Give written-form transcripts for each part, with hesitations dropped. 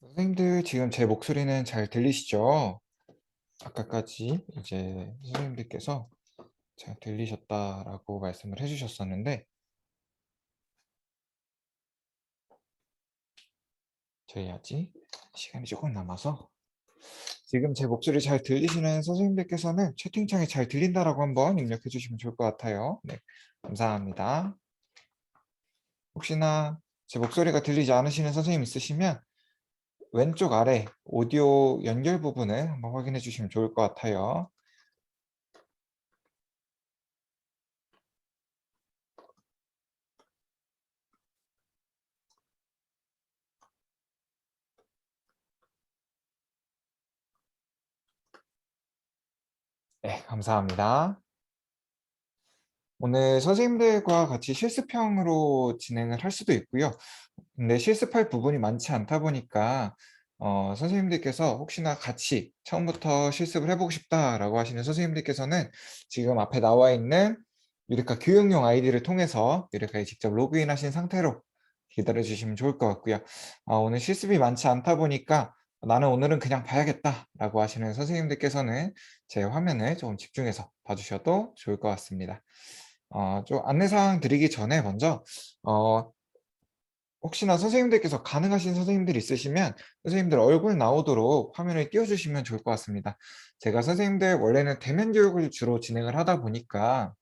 선생님들 지금 제 목소리는 잘 들리시죠? 아까까지 이제 선생님들께서 잘 들리셨다라고 말씀을 해주셨었는데 저희 아직 시간이 조금 남아서 지금 제 목소리 잘 들리시는 선생님들께서는 채팅창에 잘 들린다라고 한번 입력해 주시면 좋을 것 같아요. 네, 감사합니다. 혹시나 제 목소리가 들리지 않으시는 선생님 있으시면 왼쪽 아래 오디오 연결 부분을 한번 확인해 주시면 좋을 것 같아요. 네, 감사합니다. 오늘 선생님들과 같이 실습형으로 진행을 할 수도 있고요. 근데 실습할 부분이 많지 않다 보니까 선생님들께서 혹시나 같이 처음부터 실습을 해보고 싶다라고 하시는 선생님들께서는 지금 앞에 나와 있는 유레카 교육용 아이디를 통해서 유레카에 직접 로그인 하신 상태로 기다려 주시면 좋을 것 같고요. 오늘 실습이 많지 않다 보니까 나는 오늘은 그냥 봐야겠다라고 하시는 선생님들께서는 제 화면을 조금 집중해서 봐주셔도 좋을 것 같습니다. 좀 안내사항 드리기 전에 먼저 혹시나 선생님들께서 가능하신 선생님들 있으시면 선생님들 얼굴 나오도록 화면을 띄워주시면 좋을 것 같습니다. 제가 선생님들 원래는 대면 교육을 주로 진행을 하다 보니까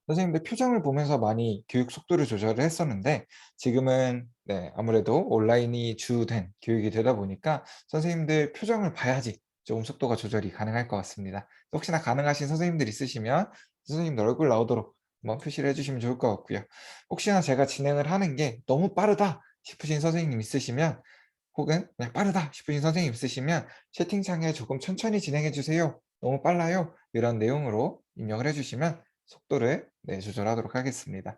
선생님들 표정을 보면서 많이 교육 속도를 조절을 했었는데 지금은 네, 아무래도 온라인이 주된 교육이 되다 보니까 선생님들 표정을 봐야지 조금 속도가 조절이 가능할 것 같습니다. 혹시나 가능하신 선생님들 있으시면 선생님들 얼굴 나오도록 한번 표시를 해주시면 좋을 것 같고요. 혹시나 제가 진행을 하는 게 너무 빠르다 싶으신 선생님 있으시면 혹은 그냥 빠르다 싶으신 선생님 있으시면 채팅창에 조금 천천히 진행해 주세요. 너무 빨라요. 이런 내용으로 입력을 해주시면 속도를 조절하도록 하겠습니다.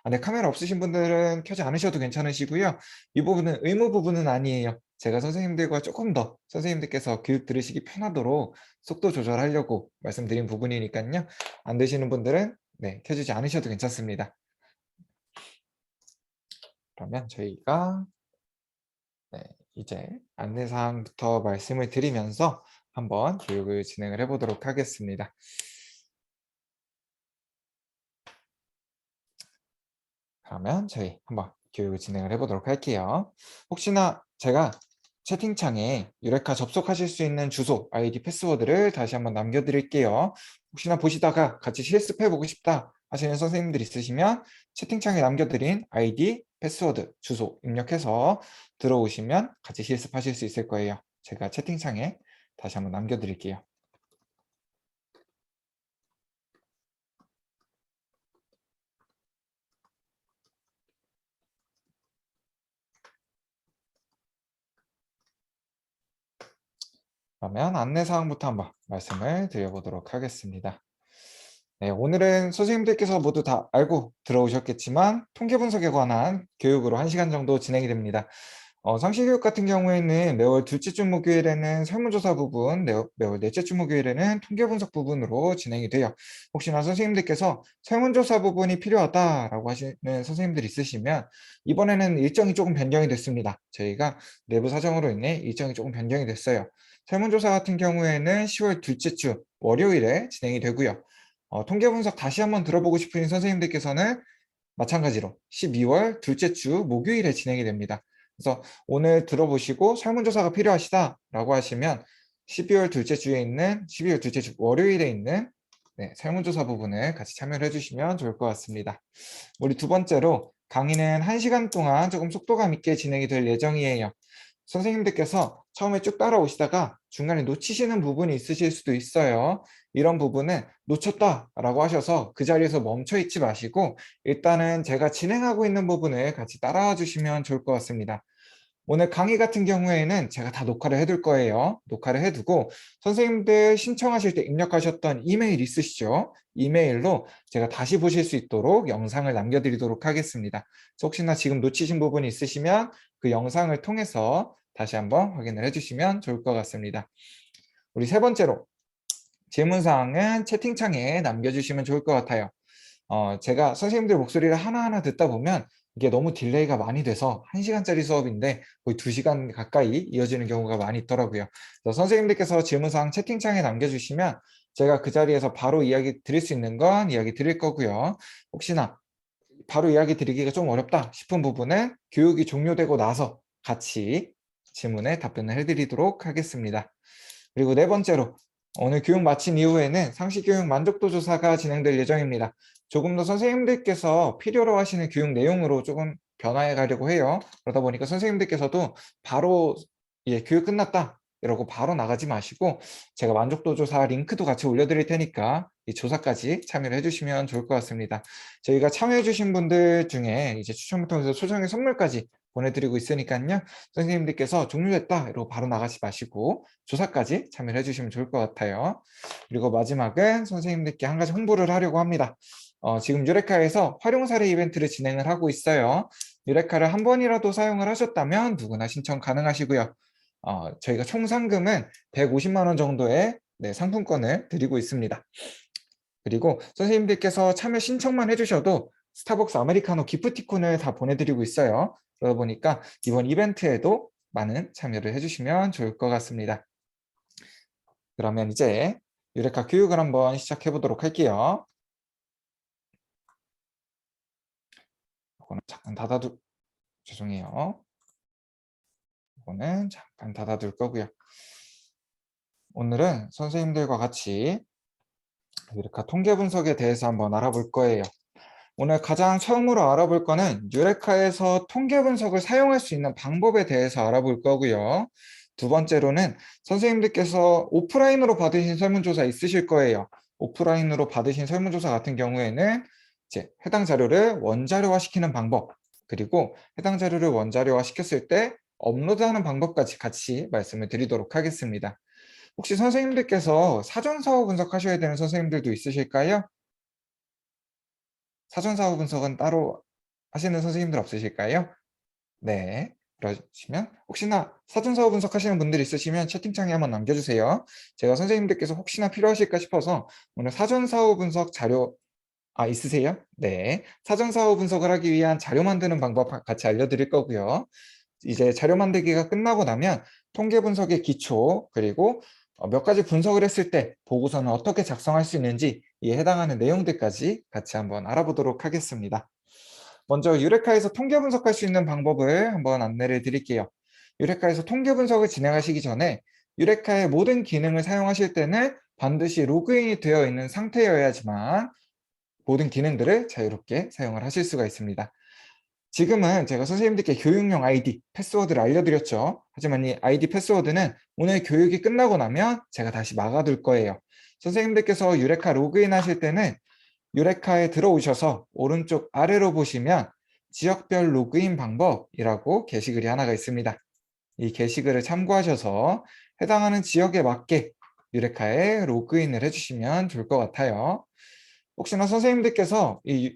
네, 카메라 없으신 분들은 켜지 않으셔도 괜찮으시고요. 이 부분은 의무 부분은 아니에요. 제가 선생님들과 조금 더 선생님들께서 교육 들으시기 편하도록 속도 조절하려고 말씀드린 부분이니까요. 안 되시는 분들은 네, 켜주지 않으셔도 괜찮습니다. 그러면 저희가 이제 안내사항부터 말씀을 드리면서 한번 교육을 진행을 해보도록 하겠습니다. 그러면 저희 한번 교육을 진행을 해보도록 할게요. 혹시나 제가 채팅창에 유레카 접속하실 수 있는 주소, 아이디, 패스워드를 다시 한번 남겨드릴게요. 혹시나 보시다가 같이 실습해보고 싶다 하시는 선생님들 있으시면 채팅창에 남겨드린 아이디, 패스워드, 주소 입력해서 들어오시면 같이 실습하실 수 있을 거예요. 제가 채팅창에 다시 한번 남겨드릴게요. 그러면 안내사항부터 한번 말씀을 드려보도록 하겠습니다. 네, 오늘은 선생님들께서 모두 다 알고 들어오셨겠지만 통계 분석에 관한 교육으로 1시간 정도 진행이 됩니다. 상시교육 같은 경우에는 매월 둘째 주 목요일에는 설문조사 부분, 매월 넷째 주 목요일에는 통계 분석 부분으로 진행이 돼요. 혹시나 선생님들께서 설문조사 부분이 필요하다라고 하시는 선생님들 있으시면 이번에는 일정이 조금 변경이 됐습니다. 저희가 내부 사정으로 인해 일정이 조금 변경이 됐어요. 설문조사 같은 경우에는 10월 둘째 주 월요일에 진행이 되고요. 통계 분석 다시 한번 들어보고 싶은 선생님들께서는 마찬가지로 12월 둘째 주 목요일에 진행이 됩니다. 그래서 오늘 들어보시고 설문조사가 필요하시다라고 하시면 12월 둘째 주에 있는 12월 둘째 주 월요일에 있는 설문조사 부분을 같이 참여를 해주시면 좋을 것 같습니다. 우리 두 번째로 강의는 1시간 동안 조금 속도감 있게 진행이 될 예정이에요. 선생님들께서 처음에 쭉 따라오시다가 중간에 놓치시는 부분이 있으실 수도 있어요. 이런 부분은 놓쳤다라고 하셔서 그 자리에서 멈춰 있지 마시고 일단은 제가 진행하고 있는 부분을 같이 따라와 주시면 좋을 것 같습니다. 오늘 강의 같은 경우에는 제가 다 녹화를 해둘 거예요. 녹화를 해두고 선생님들 신청하실 때 입력하셨던 이메일 있으시죠? 이메일로 제가 다시 보실 수 있도록 영상을 남겨드리도록 하겠습니다. 혹시나 지금 놓치신 부분이 있으시면 그 영상을 통해서 다시 한번 확인을 해주시면 좋을 것 같습니다. 우리 세 번째로 질문사항은 채팅창에 남겨주시면 좋을 것 같아요. 제가 선생님들 목소리를 하나하나 듣다 보면 이게 너무 딜레이가 많이 돼서 1시간짜리 수업인데 거의 2시간 가까이 이어지는 경우가 많이 있더라고요. 그래서 선생님들께서 질문사항 채팅창에 남겨주시면 제가 그 자리에서 바로 이야기 드릴 수 있는 건 이야기 드릴 거고요. 혹시나 바로 이야기 드리기가 좀 어렵다 싶은 부분은 교육이 종료되고 나서 같이 질문에 답변을 해드리도록 하겠습니다. 그리고 네 번째로 오늘 교육 마친 이후에는 상시교육 만족도 조사가 진행될 예정입니다. 조금 더 선생님들께서 필요로 하시는 교육 내용으로 조금 변화해 가려고 해요. 그러다 보니까 선생님들께서도 바로 교육 끝났다 이러고 바로 나가지 마시고 제가 만족도 조사 링크도 같이 올려드릴 테니까 이 조사까지 참여를 해주시면 좋을 것 같습니다. 저희가 참여해 주신 분들 중에 이제 추첨을 통해서 소정의 선물까지 보내드리고 있으니까요. 선생님들께서 종료됐다 이러고 바로 나가지 마시고 조사까지 참여를 해주시면 좋을 것 같아요. 그리고 마지막은 선생님들께 한 가지 홍보를 하려고 합니다. 지금 유레카에서 활용 사례 이벤트를 진행을 하고 있어요. 유레카를 한 번이라도 사용을 하셨다면 누구나 신청 가능하시고요. 저희가 총 상금은 150만 원 정도의 상품권을 드리고 있습니다. 그리고 선생님들께서 참여 신청만 해주셔도 스타벅스 아메리카노 기프티콘을 다 보내드리고 있어요. 그러다 보니까 이번 이벤트에도 많은 참여를 해주시면 좋을 것 같습니다. 그러면 이제 유레카 교육을 한번 시작해 보도록 할게요. 이거는 잠깐 죄송해요. 이거는 잠깐 닫아둘 거고요. 오늘은 선생님들과 같이 유레카 통계 분석에 대해서 한번 알아볼 거예요. 오늘 가장 처음으로 알아볼 거는 유레카에서 통계 분석을 사용할 수 있는 방법에 대해서 알아볼 거고요. 두 번째로는 선생님들께서 오프라인으로 받으신 설문조사 있으실 거예요. 오프라인으로 받으신 설문조사 같은 경우에는 이제 해당 자료를 원자료화 시키는 방법, 그리고 해당 자료를 원자료화 시켰을 때 업로드하는 방법까지 같이 말씀을 드리도록 하겠습니다. 혹시 선생님들께서 사전사후 분석하셔야 되는 선생님들도 있으실까요? 사전사후 분석은 따로 하시는 선생님들 없으실까요? 네. 그러시면 혹시나 사전사후 분석하시는 분들 있으시면 채팅창에 한번 남겨주세요. 제가 선생님들께서 혹시나 필요하실까 싶어서 오늘 사전사후 분석 자료 있으세요? 네. 사전사후 분석을 하기 위한 자료 만드는 방법 같이 알려드릴 거고요. 이제 자료 만들기가 끝나고 나면 통계 분석의 기초, 그리고 몇 가지 분석을 했을 때 보고서는 어떻게 작성할 수 있는지 이에 해당하는 내용들까지 같이 한번 알아보도록 하겠습니다. 먼저 유레카에서 통계 분석할 수 있는 방법을 한번 안내를 드릴게요. 유레카에서 통계 분석을 진행하시기 전에 유레카의 모든 기능을 사용하실 때는 반드시 로그인이 되어 있는 상태여야지만 모든 기능들을 자유롭게 사용을 하실 수가 있습니다. 지금은 제가 선생님들께 교육용 아이디, 패스워드를 알려드렸죠. 하지만 이 아이디, 패스워드는 오늘 교육이 끝나고 나면 제가 다시 막아둘 거예요. 선생님들께서 유레카 로그인 하실 때는 유레카에 들어오셔서 오른쪽 아래로 보시면 지역별 로그인 방법이라고 게시글이 하나가 있습니다. 이 게시글을 참고하셔서 해당하는 지역에 맞게 유레카에 로그인을 해주시면 좋을 것 같아요. 혹시나 선생님들께서 이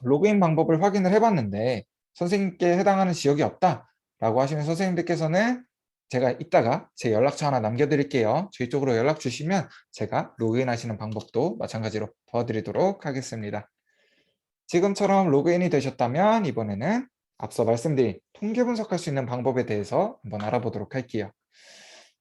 로그인 방법을 확인을 해봤는데 선생님께 해당하는 지역이 없다라고 하시는 선생님들께서는 제가 이따가 제 연락처 하나 남겨드릴게요. 저희 쪽으로 연락 주시면 제가 로그인 하시는 방법도 마찬가지로 도와드리도록 하겠습니다. 지금처럼 로그인이 되셨다면 이번에는 앞서 말씀드린 통계 분석할 수 있는 방법에 대해서 한번 알아보도록 할게요.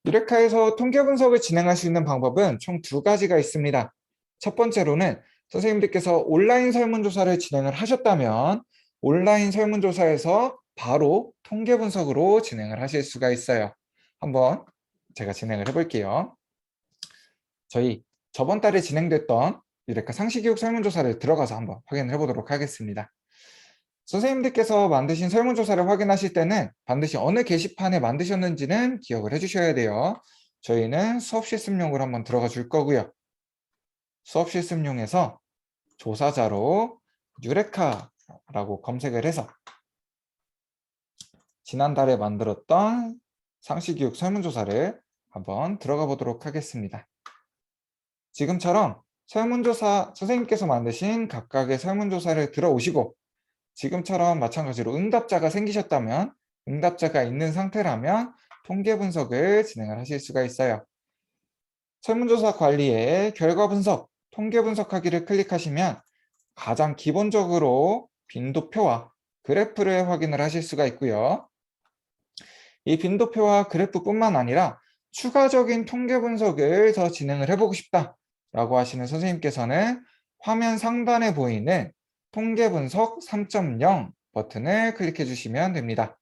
유레카에서 통계 분석을 진행할 수 있는 방법은 총 2가지가 있습니다. 첫 번째로는 선생님들께서 온라인 설문조사를 진행을 하셨다면 온라인 설문조사에서 바로 통계 분석으로 진행을 하실 수가 있어요. 한번 제가 진행을 해볼게요. 저희 저번 달에 진행됐던 유레카 상시교육 설문조사를 들어가서 한번 확인을 해보도록 하겠습니다. 선생님들께서 만드신 설문조사를 확인하실 때는 반드시 어느 게시판에 만드셨는지는 기억을 해주셔야 돼요. 저희는 수업 실습용으로 한번 들어가 줄 거고요. 수업 실습용에서 조사자로 유레카라고 검색을 해서 지난달에 만들었던 상시교육 설문조사를 한번 들어가 보도록 하겠습니다. 지금처럼 설문조사 선생님께서 만드신 각각의 설문조사를 들어오시고 지금처럼 마찬가지로 응답자가 생기셨다면 응답자가 있는 상태라면 통계 분석을 진행을 하실 수가 있어요. 설문조사 관리에 결과 분석, 통계 분석하기를 클릭하시면 가장 기본적으로 빈도표와 그래프를 확인을 하실 수가 있고요. 이 빈도표와 그래프뿐만 아니라 추가적인 통계 분석을 더 진행을 해보고 싶다라고 하시는 선생님께서는 화면 상단에 보이는 통계 분석 3.0 버튼을 클릭해 주시면 됩니다.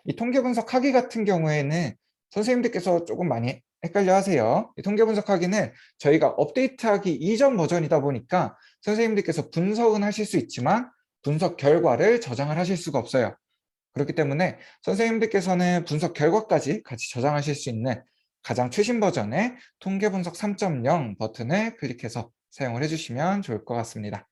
이 통계 분석하기 같은 경우에는 선생님들께서 조금 많이 헷갈려 하세요. 이 통계 분석하기는 저희가 업데이트하기 이전 버전이다 보니까 선생님들께서 분석은 하실 수 있지만 분석 결과를 저장을 하실 수가 없어요. 그렇기 때문에 선생님들께서는 분석 결과까지 같이 저장하실 수 있는 가장 최신 버전의 통계 분석 3.0 버튼을 클릭해서 사용을 해주시면 좋을 것 같습니다.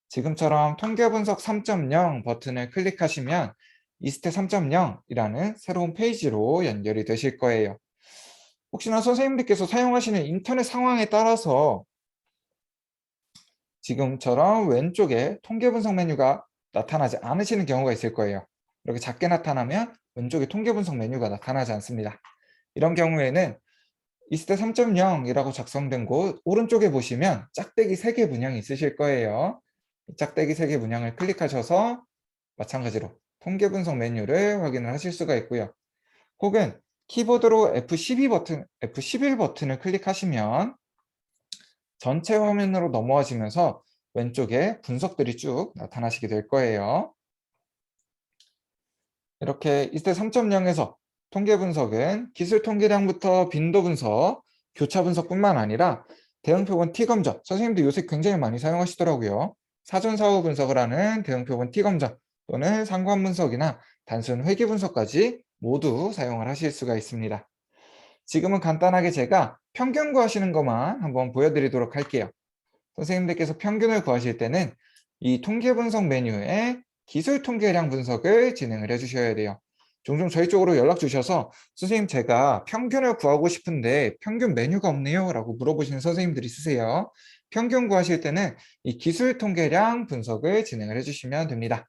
지금처럼 통계 분석 3.0 버튼을 클릭하시면 이스테 3.0이라는 새로운 페이지로 연결이 되실 거예요. 혹시나 선생님들께서 사용하시는 인터넷 상황에 따라서 지금처럼 왼쪽에 통계 분석 메뉴가 나타나지 않으시는 경우가 있을 거예요. 이렇게 작게 나타나면 왼쪽에 통계 분석 메뉴가 나타나지 않습니다. 이런 경우에는 이스테 3.0이라고 작성된 곳 오른쪽에 보시면 짝대기 3개 문양이 있으실 거예요. 짝대기 3개 문양을 클릭하셔서 마찬가지로 통계 분석 메뉴를 확인을 하실 수가 있고요. 혹은 키보드로 F11 버튼을 클릭하시면 전체 화면으로 넘어가시면서 왼쪽에 분석들이 쭉 나타나시게 될 거예요. 이렇게 이스테 3.0에서 통계 분석은 기술 통계량부터 빈도 분석, 교차 분석뿐만 아니라 대응표본 T검정, 선생님들 요새 굉장히 많이 사용하시더라고요. 사전사후 분석을 하는 대응표본 T검정 또는 상관 분석이나 단순 회귀 분석까지 모두 사용을 하실 수가 있습니다. 지금은 간단하게 제가 평균 구하시는 것만 한번 보여드리도록 할게요. 선생님들께서 평균을 구하실 때는 이 통계 분석 메뉴에 기술 통계량 분석을 진행을 해주셔야 돼요. 종종 저희 쪽으로 연락 주셔서 선생님 제가 평균을 구하고 싶은데 평균 메뉴가 없네요 라고 물어보시는 선생님들이 있으세요. 평균 구하실 때는 이 기술 통계량 분석을 진행을 해주시면 됩니다.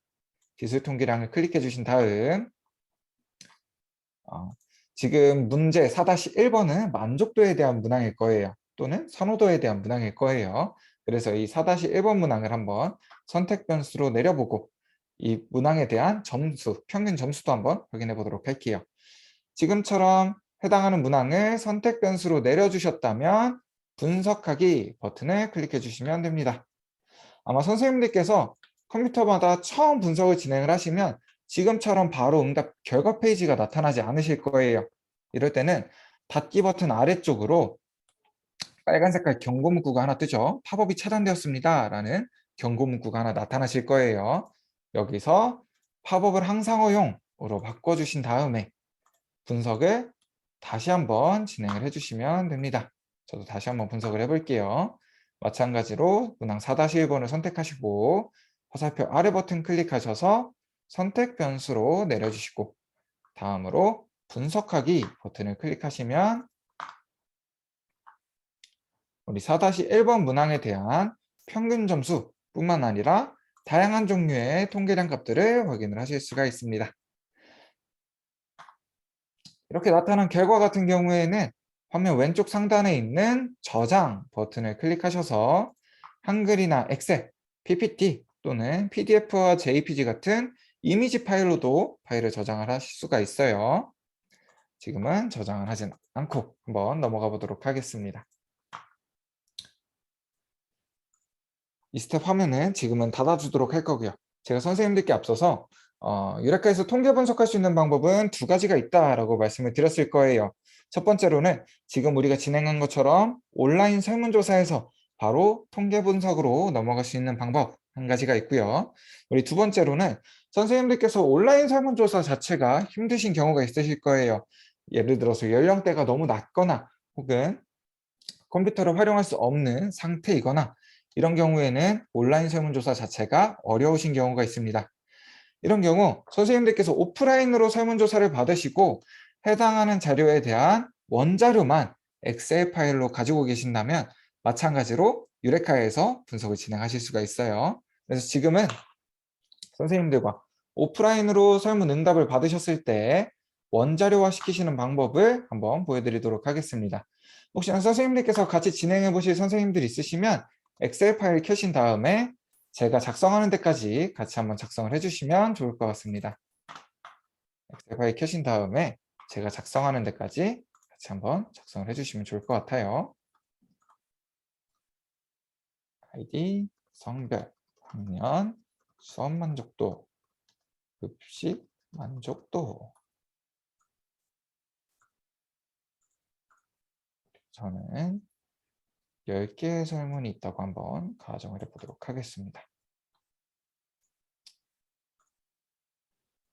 기술 통계량을 클릭해 주신 다음 지금 문제 4-1번은 만족도에 대한 문항일 거예요. 또는 선호도에 대한 문항일 거예요. 그래서 이 4-1번 문항을 한번 선택 변수로 내려보고 이 문항에 대한 점수, 평균 점수도 한번 확인해 보도록 할게요. 지금처럼 해당하는 문항을 선택 변수로 내려주셨다면 분석하기 버튼을 클릭해 주시면 됩니다. 아마 선생님들께서 컴퓨터마다 처음 분석을 진행을 하시면 지금처럼 바로 응답 결과 페이지가 나타나지 않으실 거예요. 이럴 때는 닫기 버튼 아래쪽으로 빨간 색깔 경고 문구가 하나 뜨죠. 팝업이 차단되었습니다 라는 경고 문구가 하나 나타나실 거예요. 여기서 팝업을 항상어용으로 바꿔주신 다음에 분석을 다시 한번 진행을 해주시면 됩니다. 저도 다시 한번 분석을 해볼게요. 마찬가지로 문항 4-1번을 선택하시고 화살표 아래 버튼 클릭하셔서 선택 변수로 내려주시고 다음으로 분석하기 버튼을 클릭하시면 우리 4-1번 문항에 대한 평균 점수 뿐만 아니라 다양한 종류의 통계량 값들을 확인을 하실 수가 있습니다. 이렇게 나타난 결과 같은 경우에는 화면 왼쪽 상단에 있는 저장 버튼을 클릭하셔서 한글이나 엑셀, PPT 또는 PDF와 JPG 같은 이미지 파일로도 파일을 저장을 하실 수가 있어요. 지금은 저장을 하진 않고 한번 넘어가 보도록 하겠습니다. 이 스텝 화면은 지금은 닫아주도록 할 거고요. 제가 선생님들께 앞서서 유레카에서 통계 분석할 수 있는 방법은 2가지가 있다라고 말씀을 드렸을 거예요. 첫 번째로는 지금 우리가 진행한 것처럼 온라인 설문조사에서 바로 통계 분석으로 넘어갈 수 있는 방법 1가지가 있고요. 우리 2번째로는 선생님들께서 온라인 설문조사 자체가 힘드신 경우가 있으실 거예요. 예를 들어서 연령대가 너무 낮거나 혹은 컴퓨터를 활용할 수 없는 상태이거나 이런 경우에는 온라인 설문조사 자체가 어려우신 경우가 있습니다. 이런 경우 선생님들께서 오프라인으로 설문조사를 받으시고 해당하는 자료에 대한 원자료만 엑셀 파일로 가지고 계신다면 마찬가지로 유레카에서 분석을 진행하실 수가 있어요. 그래서 지금은 선생님들과 오프라인으로 설문 응답을 받으셨을 때 원자료화 시키시는 방법을 한번 보여드리도록 하겠습니다. 혹시나 선생님들께서 같이 진행해 보실 선생님들 있으시면 엑셀 파일 켜신 다음에 제가 작성하는 데까지 같이 한번 작성을 해주시면 좋을 것 같습니다. 엑셀 파일 켜신 다음에 제가 작성하는 데까지 같이 한번 작성을 해주시면 좋을 것 같아요. 아이디, 성별, 학년, 수업 만족도, 급식 만족도. 저는 10개의 설문이 있다고 한번 가정을 해보도록 하겠습니다.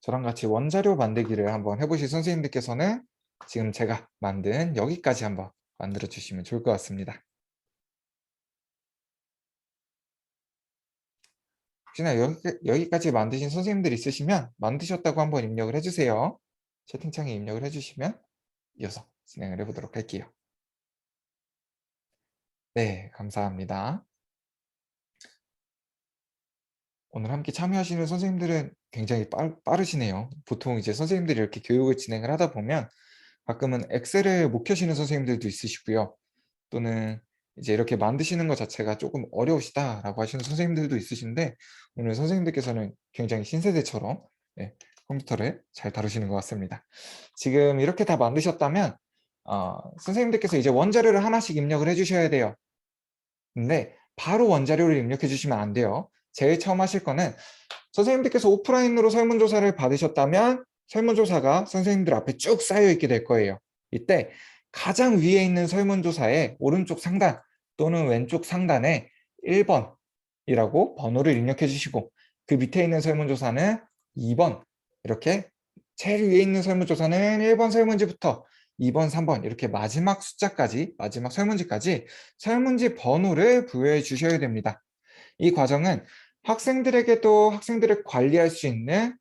저랑 같이 원자료 만들기를 한번 해보실 선생님들께서는 지금 제가 만든 여기까지 한번 만들어 주시면 좋을 것 같습니다. 혹시나 여기까지 만드신 선생님들 있으시면 만드셨다고 한번 입력을 해주세요. 채팅창에 입력을 해주시면 이어서 진행을 해보도록 할게요. 네, 감사합니다. 오늘 함께 참여하시는 선생님들은 굉장히 빠르시네요. 보통 이제 선생님들이 이렇게 교육을 진행을 하다 보면 가끔은 엑셀을 못 켜시는 선생님들도 있으시고요. 또는 이제 이렇게 만드시는 것 자체가 조금 어려우시다라고 하시는 선생님들도 있으신데 오늘 선생님들께서는 굉장히 신세대처럼 컴퓨터를 잘 다루시는 것 같습니다. 지금 이렇게 다 만드셨다면 선생님들께서 이제 원자료를 하나씩 입력을 해주셔야 돼요. 근데 바로 원자료를 입력해 주시면 안 돼요. 제일 처음 하실 거는 선생님들께서 오프라인으로 설문조사를 받으셨다면 설문조사가 선생님들 앞에 쭉 쌓여 있게 될 거예요. 이때 가장 위에 있는 설문조사의 오른쪽 상단 또는 왼쪽 상단에 1번이라고 번호를 입력해 주시고 그 밑에 있는 설문조사는 2번 이렇게 제일 위에 있는 설문조사는 1번 설문지부터 2번, 3번 이렇게 마지막 숫자까지 마지막 설문지까지 설문지 번호를 부여해 주셔야 됩니다. 이 과정은 학생들에게도 학생들을 관리할 수 있는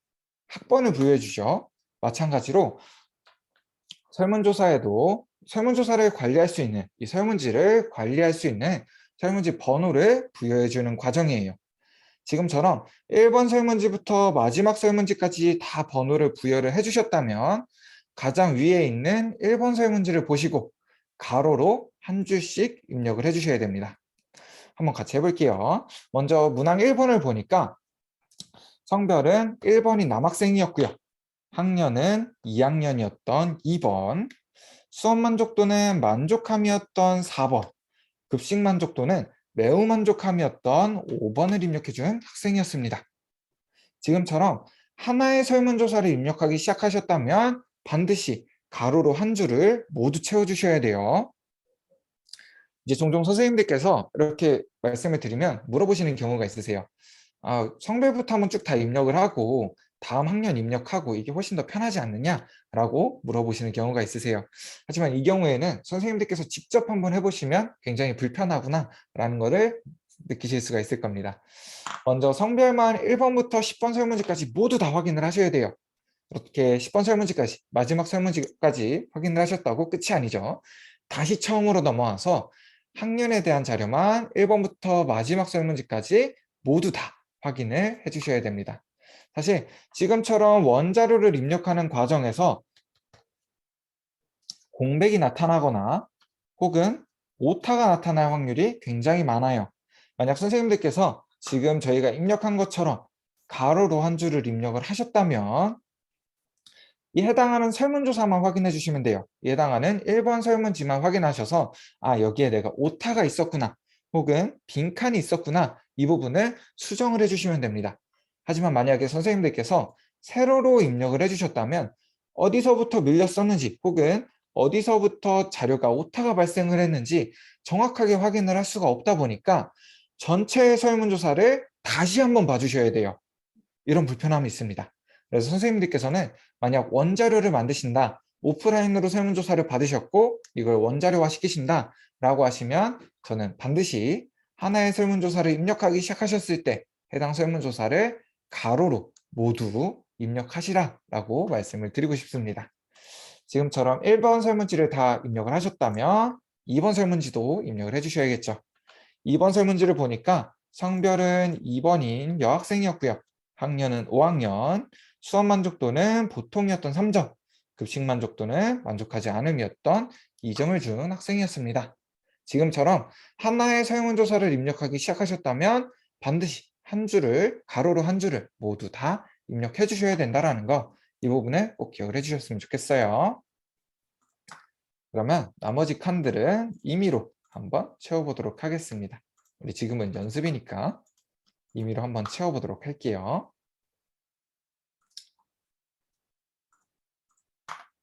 학번을 부여해 주죠. 마찬가지로 설문조사에도 설문조사를 관리할 수 있는 이 설문지를 관리할 수 있는 설문지 번호를 부여해 주는 과정이에요. 지금처럼 1번 설문지부터 마지막 설문지까지 다 번호를 부여를 해주셨다면 가장 위에 있는 1번 설문지를 보시고 가로로 한 줄씩 입력을 해주셔야 됩니다. 한번 같이 해볼게요. 먼저 문항 1번을 보니까 성별은 1번이 남학생이었고요. 학년은 2학년이었던 2번, 수업 만족도는 만족함이었던 4번, 급식 만족도는 매우 만족함이었던 5번을 입력해준 학생이었습니다. 지금처럼 하나의 설문조사를 입력하기 시작하셨다면 반드시 가로로 한 줄을 모두 채워주셔야 돼요. 이제 종종 선생님들께서 이렇게 말씀을 드리면 물어보시는 경우가 있으세요. 성별부터 한번 쭉 다 입력을 하고 다음 학년 입력하고 이게 훨씬 더 편하지 않느냐라고 물어보시는 경우가 있으세요. 하지만 이 경우에는 선생님들께서 직접 한번 해보시면 굉장히 불편하구나 라는 것을 느끼실 수가 있을 겁니다. 먼저 성별만 1번부터 10번 설문지까지 모두 다 확인을 하셔야 돼요. 이렇게 10번 설문지까지 마지막 설문지까지 확인을 하셨다고 끝이 아니죠. 다시 처음으로 넘어와서 학년에 대한 자료만 1번부터 마지막 설문지까지 모두 다 확인을 해주셔야 됩니다. 사실 지금처럼 원자료를 입력하는 과정에서 공백이 나타나거나 혹은 오타가 나타날 확률이 굉장히 많아요. 만약 선생님들께서 지금 저희가 입력한 것처럼 가로로 한 줄을 입력을 하셨다면 이 해당하는 설문조사만 확인해 주시면 돼요. 이 해당하는 1번 설문지만 확인하셔서 여기에 내가 오타가 있었구나 혹은 빈칸이 있었구나 이 부분을 수정을 해주시면 됩니다. 하지만 만약에 선생님들께서 세로로 입력을 해주셨다면 어디서부터 밀렸었는지 혹은 어디서부터 자료가 오타가 발생을 했는지 정확하게 확인을 할 수가 없다 보니까 전체 설문조사를 다시 한번 봐주셔야 돼요. 이런 불편함이 있습니다. 그래서 선생님들께서는 만약 원자료를 만드신다, 오프라인으로 설문조사를 받으셨고 이걸 원자료화 시키신다 라고 하시면 저는 반드시 하나의 설문조사를 입력하기 시작하셨을 때 해당 설문조사를 가로로 모두 입력하시라 라고 말씀을 드리고 싶습니다. 지금처럼 1번 설문지를 다 입력을 하셨다면 2번 설문지도 입력을 해주셔야겠죠. 2번 설문지를 보니까 성별은 2번인 여학생이었고요. 학년은 5학년, 수업 만족도는 보통이었던 3점, 급식 만족도는 만족하지 않음이었던 2점을 준 학생이었습니다. 지금처럼 하나의 설문조사를 입력하기 시작하셨다면 반드시 한 줄을, 가로로 한 줄을 모두 다 입력해 주셔야 된다라는 거, 이 부분을 꼭 기억을 해주셨으면 좋겠어요. 그러면 나머지 칸들은 임의로 한번 채워보도록 하겠습니다. 우리 지금은 연습이니까 임의로 한번 채워보도록 할게요.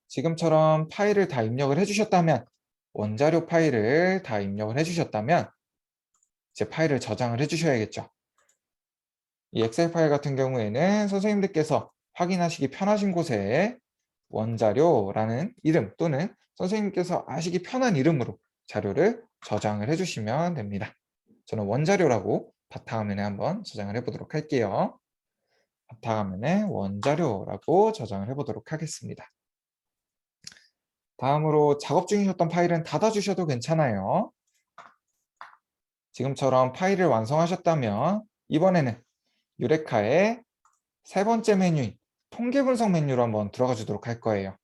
지금처럼 파일을 다 입력을 해주셨다면, 원자료 파일을 다 입력을 해주셨다면 이제 파일을 저장을 해주셔야겠죠. 이 엑셀 파일 같은 경우에는 선생님들께서 확인하시기 편하신 곳에 원자료라는 이름 또는 선생님께서 아시기 편한 이름으로 자료를 저장을 해주시면 됩니다. 저는 원자료라고 바탕화면에 한번 저장을 해보도록 할게요. 바탕화면에 원자료라고 저장을 해보도록 하겠습니다. 다음으로 작업 중이셨던 파일은 닫아주셔도 괜찮아요. 지금처럼 파일을 완성하셨다면 이번에는 유레카의 세 번째 메뉴인 통계 분석 메뉴로 한번 들어가 주도록 할 거예요.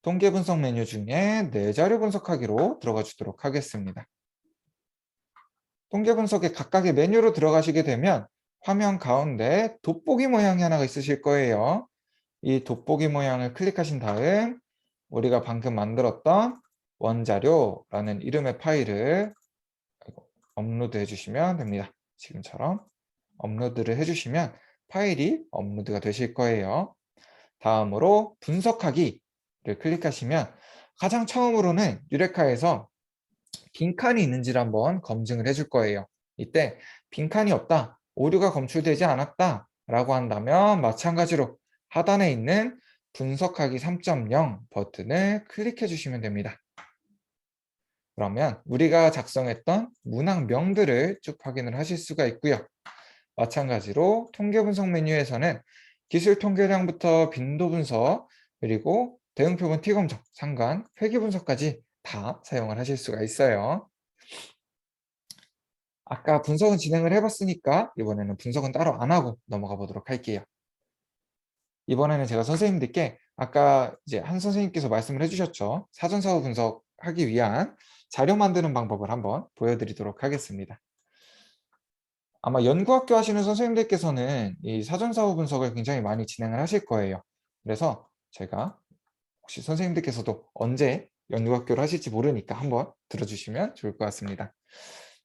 통계 분석 메뉴 중에 내 자료 분석하기로 들어가 주도록 하겠습니다. 통계 분석의 각각의 메뉴로 들어가시게 되면 화면 가운데 돋보기 모양이 하나가 있으실 거예요. 이 돋보기 모양을 클릭하신 다음 우리가 방금 만들었던 원자료라는 이름의 파일을 업로드 해주시면 됩니다. 지금처럼 업로드를 해주시면 파일이 업로드가 되실 거예요. 다음으로 분석하기를 클릭하시면 가장 처음으로는 유레카에서 빈칸이 있는지를 한번 검증을 해줄 거예요. 이때 빈칸이 없다, 오류가 검출되지 않았다 라고 한다면 마찬가지로 하단에 있는 분석하기 3.0 버튼을 클릭해 주시면 됩니다. 그러면 우리가 작성했던 문항명들을 쭉 확인을 하실 수가 있고요. 마찬가지로 통계 분석 메뉴에서는 기술 통계량부터 빈도 분석, 그리고 대응표본 T검정, 상관, 회귀 분석까지 다 사용을 하실 수가 있어요. 아까 분석은 진행을 해봤으니까 이번에는 분석은 따로 안 하고 넘어가 보도록 할게요. 이번에는 제가 선생님들께 아까 이제 한 선생님께서 말씀을 해주셨죠. 사전사후 분석하기 위한 자료 만드는 방법을 한번 보여드리도록 하겠습니다. 아마 연구학교 하시는 선생님들께서는 이 사전사후 분석을 굉장히 많이 진행을 하실 거예요. 그래서 제가 혹시 선생님들께서도 언제 연구학교를 하실지 모르니까 한번 들어주시면 좋을 것 같습니다.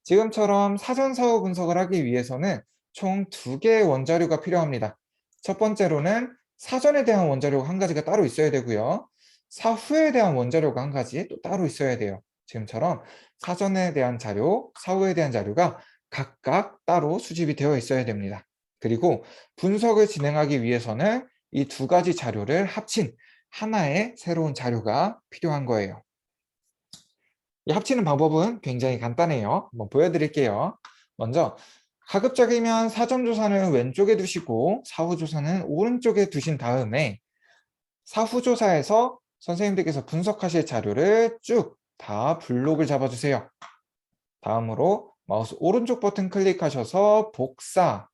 지금처럼 사전사후 분석을 하기 위해서는 총 2개의 원자료가 필요합니다. 첫 번째로는 사전에 대한 원자료가 한 가지가 따로 있어야 되고요. 사후에 대한 원자료가 한 가지 또 따로 있어야 돼요. 지금처럼 사전에 대한 자료, 사후에 대한 자료가 각각 따로 수집이 되어 있어야 됩니다. 그리고 분석을 진행하기 위해서는 이 2가지 자료를 합친 하나의 새로운 자료가 필요한 거예요. 이 합치는 방법은 굉장히 간단해요. 한번 보여드릴게요. 먼저 가급적이면 사전조사는 왼쪽에 두시고 사후조사는 오른쪽에 두신 다음에 사후조사에서 선생님들께서 분석하실 자료를 쭉 다 블록을 잡아주세요. 다음으로 마우스 오른쪽 버튼 클릭하셔서 복사,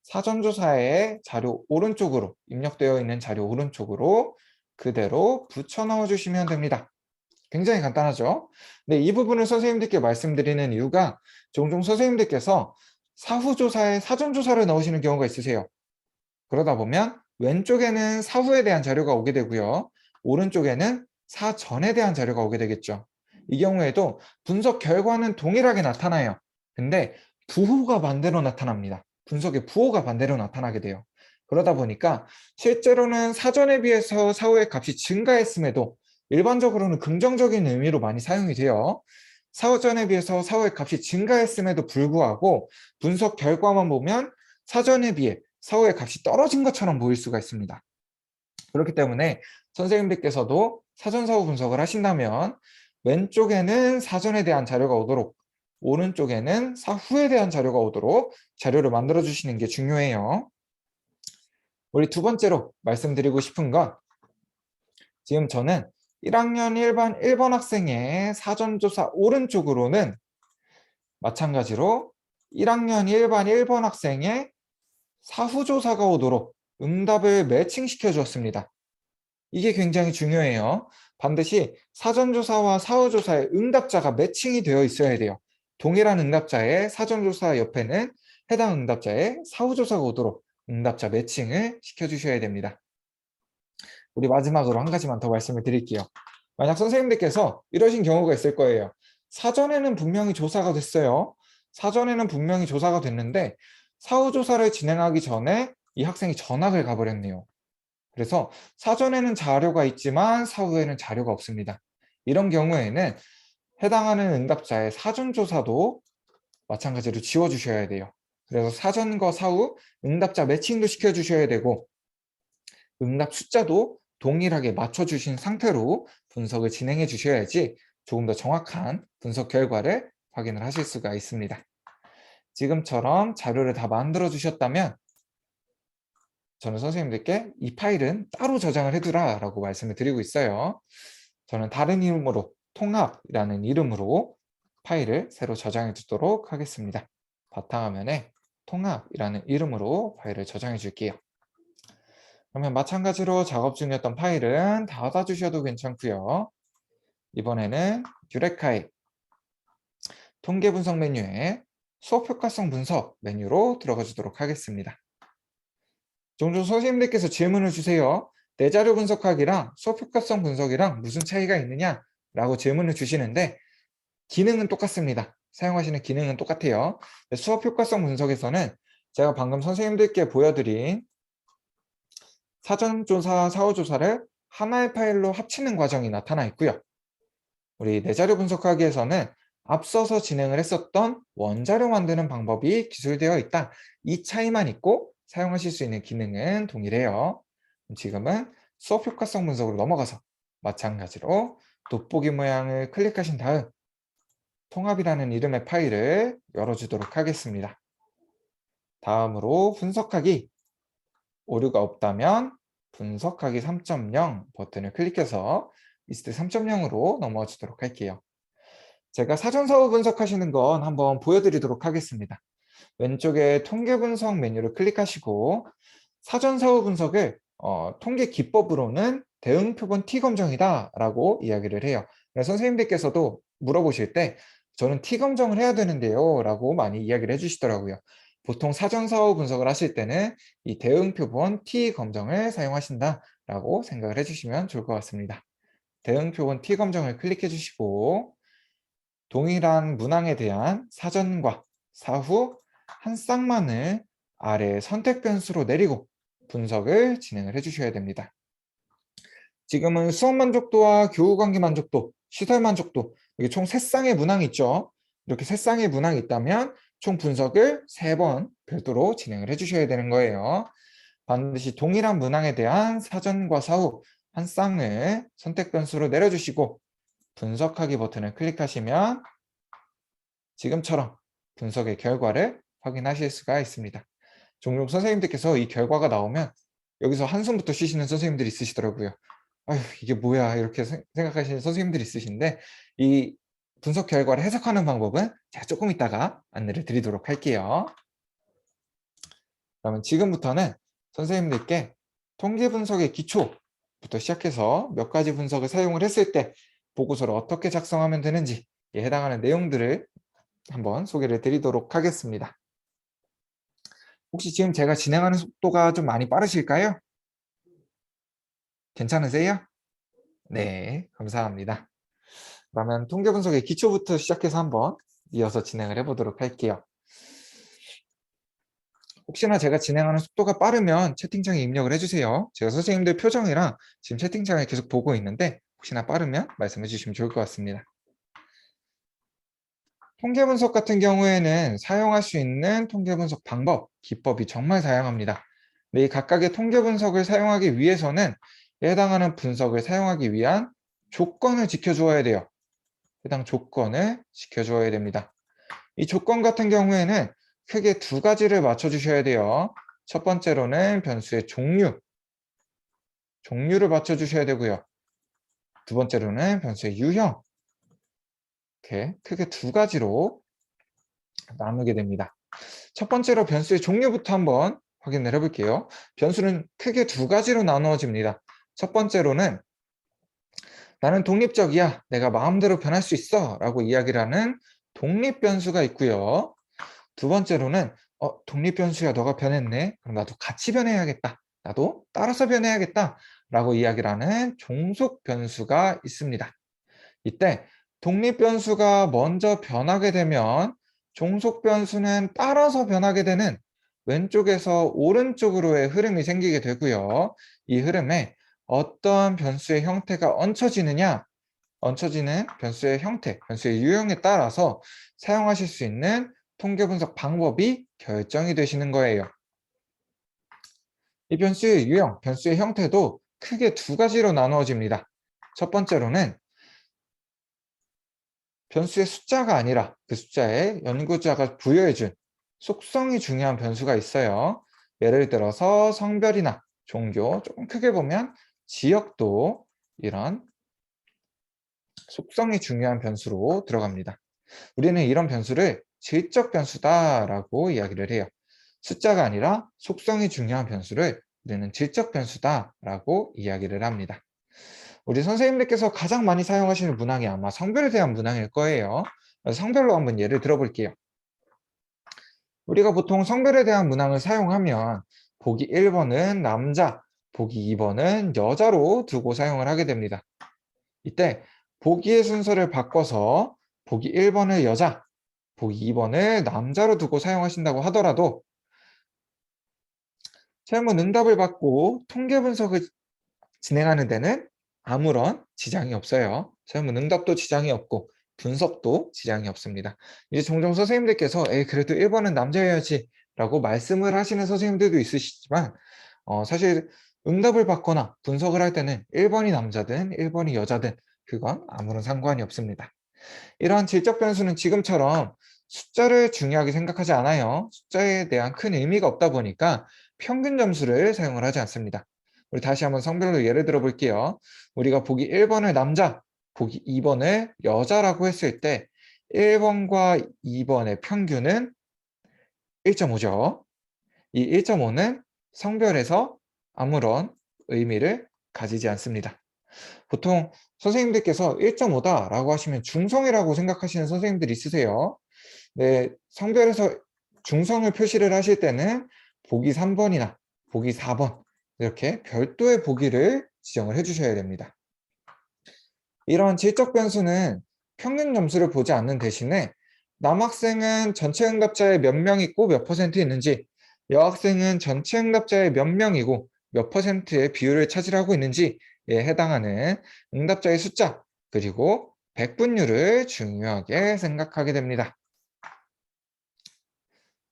사전조사의 자료 오른쪽으로, 입력되어 있는 자료 오른쪽으로 그대로 붙여 넣어 주시면 됩니다. 굉장히 간단하죠? 네, 이 부분을 선생님들께 말씀드리는 이유가 종종 선생님들께서 사후조사에 사전조사를 넣으시는 경우가 있으세요. 그러다 보면 왼쪽에는 사후에 대한 자료가 오게 되고요. 오른쪽에는 사전에 대한 자료가 오게 되겠죠. 이 경우에도 분석 결과는 동일하게 나타나요. 근데 부호가 반대로 나타납니다. 분석의 부호가 반대로 나타나게 돼요. 그러다 보니까 실제로는 사전에 비해서 사후의 값이 증가했음에도 일반적으로는 긍정적인 의미로 많이 사용이 돼요. 사전에 비해서 사후의 값이 증가했음에도 불구하고 분석 결과만 보면 사전에 비해 사후의 값이 떨어진 것처럼 보일 수가 있습니다. 그렇기 때문에 선생님들께서도 사전사후 분석을 하신다면 왼쪽에는 사전에 대한 자료가 오도록, 오른쪽에는 사후에 대한 자료가 오도록 자료를 만들어 주시는 게 중요해요. 우리 두 번째로 말씀드리고 싶은 건 지금 저는 1학년 1번 학생의 사전조사 오른쪽으로는 마찬가지로 1학년 1번 학생의 사후조사가 오도록 응답을 매칭시켜 주었습니다. 이게 굉장히 중요해요. 반드시 사전조사와 사후조사의 응답자가 매칭이 되어 있어야 돼요. 동일한 응답자의 사전조사 옆에는 해당 응답자의 사후조사가 오도록 응답자 매칭을 시켜주셔야 됩니다. 우리 마지막으로 한 가지만 더 말씀을 드릴게요. 만약 선생님들께서 이러신 경우가 있을 거예요. 사전에는 분명히 조사가 됐어요. 사전에는 분명히 조사가 됐는데 사후조사를 진행하기 전에 이 학생이 전학을 가버렸네요. 그래서 사전에는 자료가 있지만 사후에는 자료가 없습니다. 이런 경우에는 해당하는 응답자의 사전조사도 마찬가지로 지워주셔야 돼요. 그래서 사전과 사후 응답자 매칭도 시켜주셔야 되고 응답 숫자도 동일하게 맞춰주신 상태로 분석을 진행해 주셔야지 조금 더 정확한 분석 결과를 확인을 하실 수가 있습니다. 지금처럼 자료를 다 만들어 주셨다면 저는 선생님들께 이 파일은 따로 저장을 해두라 라고 말씀을 드리고 있어요. 저는 다른 이름으로 통합이라는 이름으로 파일을 새로 저장해 두도록 하겠습니다. 바탕화면에 통합이라는 이름으로 파일을 저장해 줄게요. 그러면 마찬가지로 작업 중이었던 파일은 닫아주셔도 괜찮고요. 이번에는 유레카의 통계 분석 메뉴에 수업 효과성 분석 메뉴로 들어가 주도록 하겠습니다. 종종 선생님들께서 질문을 주세요. 내 자료 분석하기랑 수업 효과성 분석이랑 무슨 차이가 있느냐? 라고 질문을 주시는데 기능은 똑같습니다. 사용하시는 기능은 똑같아요. 수업 효과성 분석에서는 제가 방금 선생님들께 보여드린 사전조사, 사후조사를 하나의 파일로 합치는 과정이 나타나 있고요. 우리 내자료 분석하기에서는 앞서서 진행을 했었던 원자료 만드는 방법이 기술되어 있다. 이 차이만 있고 사용하실 수 있는 기능은 동일해요. 지금은 수업 효과성 분석으로 넘어가서 마찬가지로 돋보기 모양을 클릭하신 다음 통합이라는 이름의 파일을 열어주도록 하겠습니다. 다음으로 분석하기. 오류가 없다면 분석하기 3.0 버튼을 클릭해서 리스트 3.0으로 넘어가 주도록 할게요. 제가 사전사후 분석하시는 건 한번 보여드리도록 하겠습니다. 왼쪽에 통계 분석 메뉴를 클릭하시고 사전사후 분석을 통계 기법으로는 대응 표본 T 검정이다 라고 이야기를 해요. 선생님들께서도 물어보실 때 저는 T 검정을 해야 되는데요 라고 많이 이야기를 해주시더라고요. 보통 사전사후 분석을 하실 때는 이 대응 표본 T 검정을 사용하신다 라고 생각을 해주시면 좋을 것 같습니다. 대응 표본 T 검정을 클릭해 주시고 동일한 문항에 대한 사전과 사후 한 쌍만을 아래 선택 변수로 내리고 분석을 진행을 해주셔야 됩니다. 지금은 수업 만족도와 교우 관계 만족도, 시설 만족도 이게 총 3쌍의 문항이 있죠. 이렇게 3쌍의 문항이 있다면 총 분석을 3번 별도로 진행을 해주셔야 되는 거예요. 반드시 동일한 문항에 대한 사전과 사후 한 쌍을 선택 변수로 내려주시고 분석하기 버튼을 클릭하시면 지금처럼 분석의 결과를 확인하실 수가 있습니다. 종종 선생님들께서 이 결과가 나오면 여기서 한숨부터 쉬시는 선생님들이 있으시더라고요. 아휴 이게 뭐야 이렇게 생각하시는 선생님들이 있으신데 이 분석 결과를 해석하는 방법은 제가 조금 이따가 안내를 드리도록 할게요. 그러면 지금부터는 선생님들께 통계 분석의 기초부터 시작해서 몇 가지 분석을 사용을 했을 때 보고서를 어떻게 작성하면 되는지에 해당하는 내용들을 한번 소개를 드리도록 하겠습니다. 혹시 지금 제가 진행하는 속도가 좀 많이 빠르실까요? 괜찮으세요? 네, 감사합니다. 그러면 통계 분석의 기초부터 시작해서 한번 이어서 진행을 해보도록 할게요. 혹시나 제가 진행하는 속도가 빠르면 채팅창에 입력을 해주세요. 제가 선생님들 표정이랑 지금 채팅창을 계속 보고 있는데 혹시나 빠르면 말씀해 주시면 좋을 것 같습니다. 통계 분석 같은 경우에는 사용할 수 있는 통계 분석 방법, 기법이 정말 다양합니다. 이 각각의 통계 분석을 사용하기 위해서는 해당하는 분석을 사용하기 위한 조건을 지켜주어야 돼요. 해당 조건을 지켜주어야 됩니다. 이 조건 같은 경우에는 크게 2가지를 맞춰주셔야 돼요. 첫 번째로는 변수의 종류를 맞춰주셔야 되고요. 두 번째로는 변수의 유형, 이렇게 크게 2가지로 나누게 됩니다. 첫 번째로 변수의 종류부터 한번 확인을 해볼게요. 변수는 크게 2가지로 나누어집니다. 첫 번째로는 나는 독립적이야. 내가 마음대로 변할 수 있어. 라고 이야기를 하는 독립 변수가 있고요. 두 번째로는 독립변수야 너가 변했네. 그럼 나도 같이 변해야겠다. 나도 따라서 변해야겠다. 라고 이야기를 하는 종속변수가 있습니다. 이때 독립변수가 먼저 변하게 되면 종속변수는 따라서 변하게 되는 왼쪽에서 오른쪽으로의 흐름이 생기게 되고요. 이 흐름에 어떤 변수의 형태가 얹혀지는 변수의 형태, 변수의 유형에 따라서 사용하실 수 있는 통계 분석 방법이 결정이 되시는 거예요. 이 변수의 유형, 변수의 형태도 크게 두 가지로 나누어집니다. 첫 번째로는 변수의 숫자가 아니라 그 숫자에 연구자가 부여해준 속성이 중요한 변수가 있어요. 예를 들어서 성별이나 종교, 조금 크게 보면 지역도 이런 속성이 중요한 변수로 들어갑니다. 우리는 이런 변수를 질적 변수다라고 이야기를 해요. 숫자가 아니라 속성이 중요한 변수를 우리는 질적 변수다라고 이야기를 합니다. 우리 선생님들께서 가장 많이 사용하시는 문항이 아마 성별에 대한 문항일 거예요. 성별로 한번 예를 들어볼게요. 우리가 보통 성별에 대한 문항을 사용하면 보기 1번은 남자, 보기 2번은 여자로 두고 사용을 하게 됩니다. 이때 보기의 순서를 바꿔서 보기 1번을 여자, 보기 2번을 남자로 두고 사용하신다고 하더라도 시험은 응답을 받고 통계 분석을 진행하는 데는 아무런 지장이 없어요. 시험은 응답도 지장이 없고 분석도 지장이 없습니다. 이제 종종 선생님들께서 그래도 1번은 남자여야지 라고 말씀을 하시는 선생님들도 있으시지만 사실 응답을 받거나 분석을 할 때는 1번이 남자든 1번이 여자든 그건 아무런 상관이 없습니다. 이러한 질적 변수는 지금처럼 숫자를 중요하게 생각하지 않아요. 숫자에 대한 큰 의미가 없다 보니까 평균 점수를 사용을 하지 않습니다. 우리 다시 한번 성별로 예를 들어 볼게요. 우리가 보기 1번을 남자, 보기 2번을 여자라고 했을 때 1번과 2번의 평균은 1.5죠. 이 1.5는 성별에서 아무런 의미를 가지지 않습니다. 보통 선생님들께서 1.5다라고 하시면 중성이라고 생각하시는 선생님들 있으세요. 네, 성별에서 중성을 표시를 하실 때는 보기 3번이나 보기 4번 이렇게 별도의 보기를 지정을 해주셔야 됩니다. 이런 질적 변수는 평균 점수를 보지 않는 대신에 남학생은 전체 응답자의 몇 명 있고 몇 퍼센트 있는지, 여학생은 전체 응답자의 몇 명이고 몇 퍼센트의 비율을 차지하고 있는지에 해당하는 응답자의 숫자, 그리고 백분율을 중요하게 생각하게 됩니다.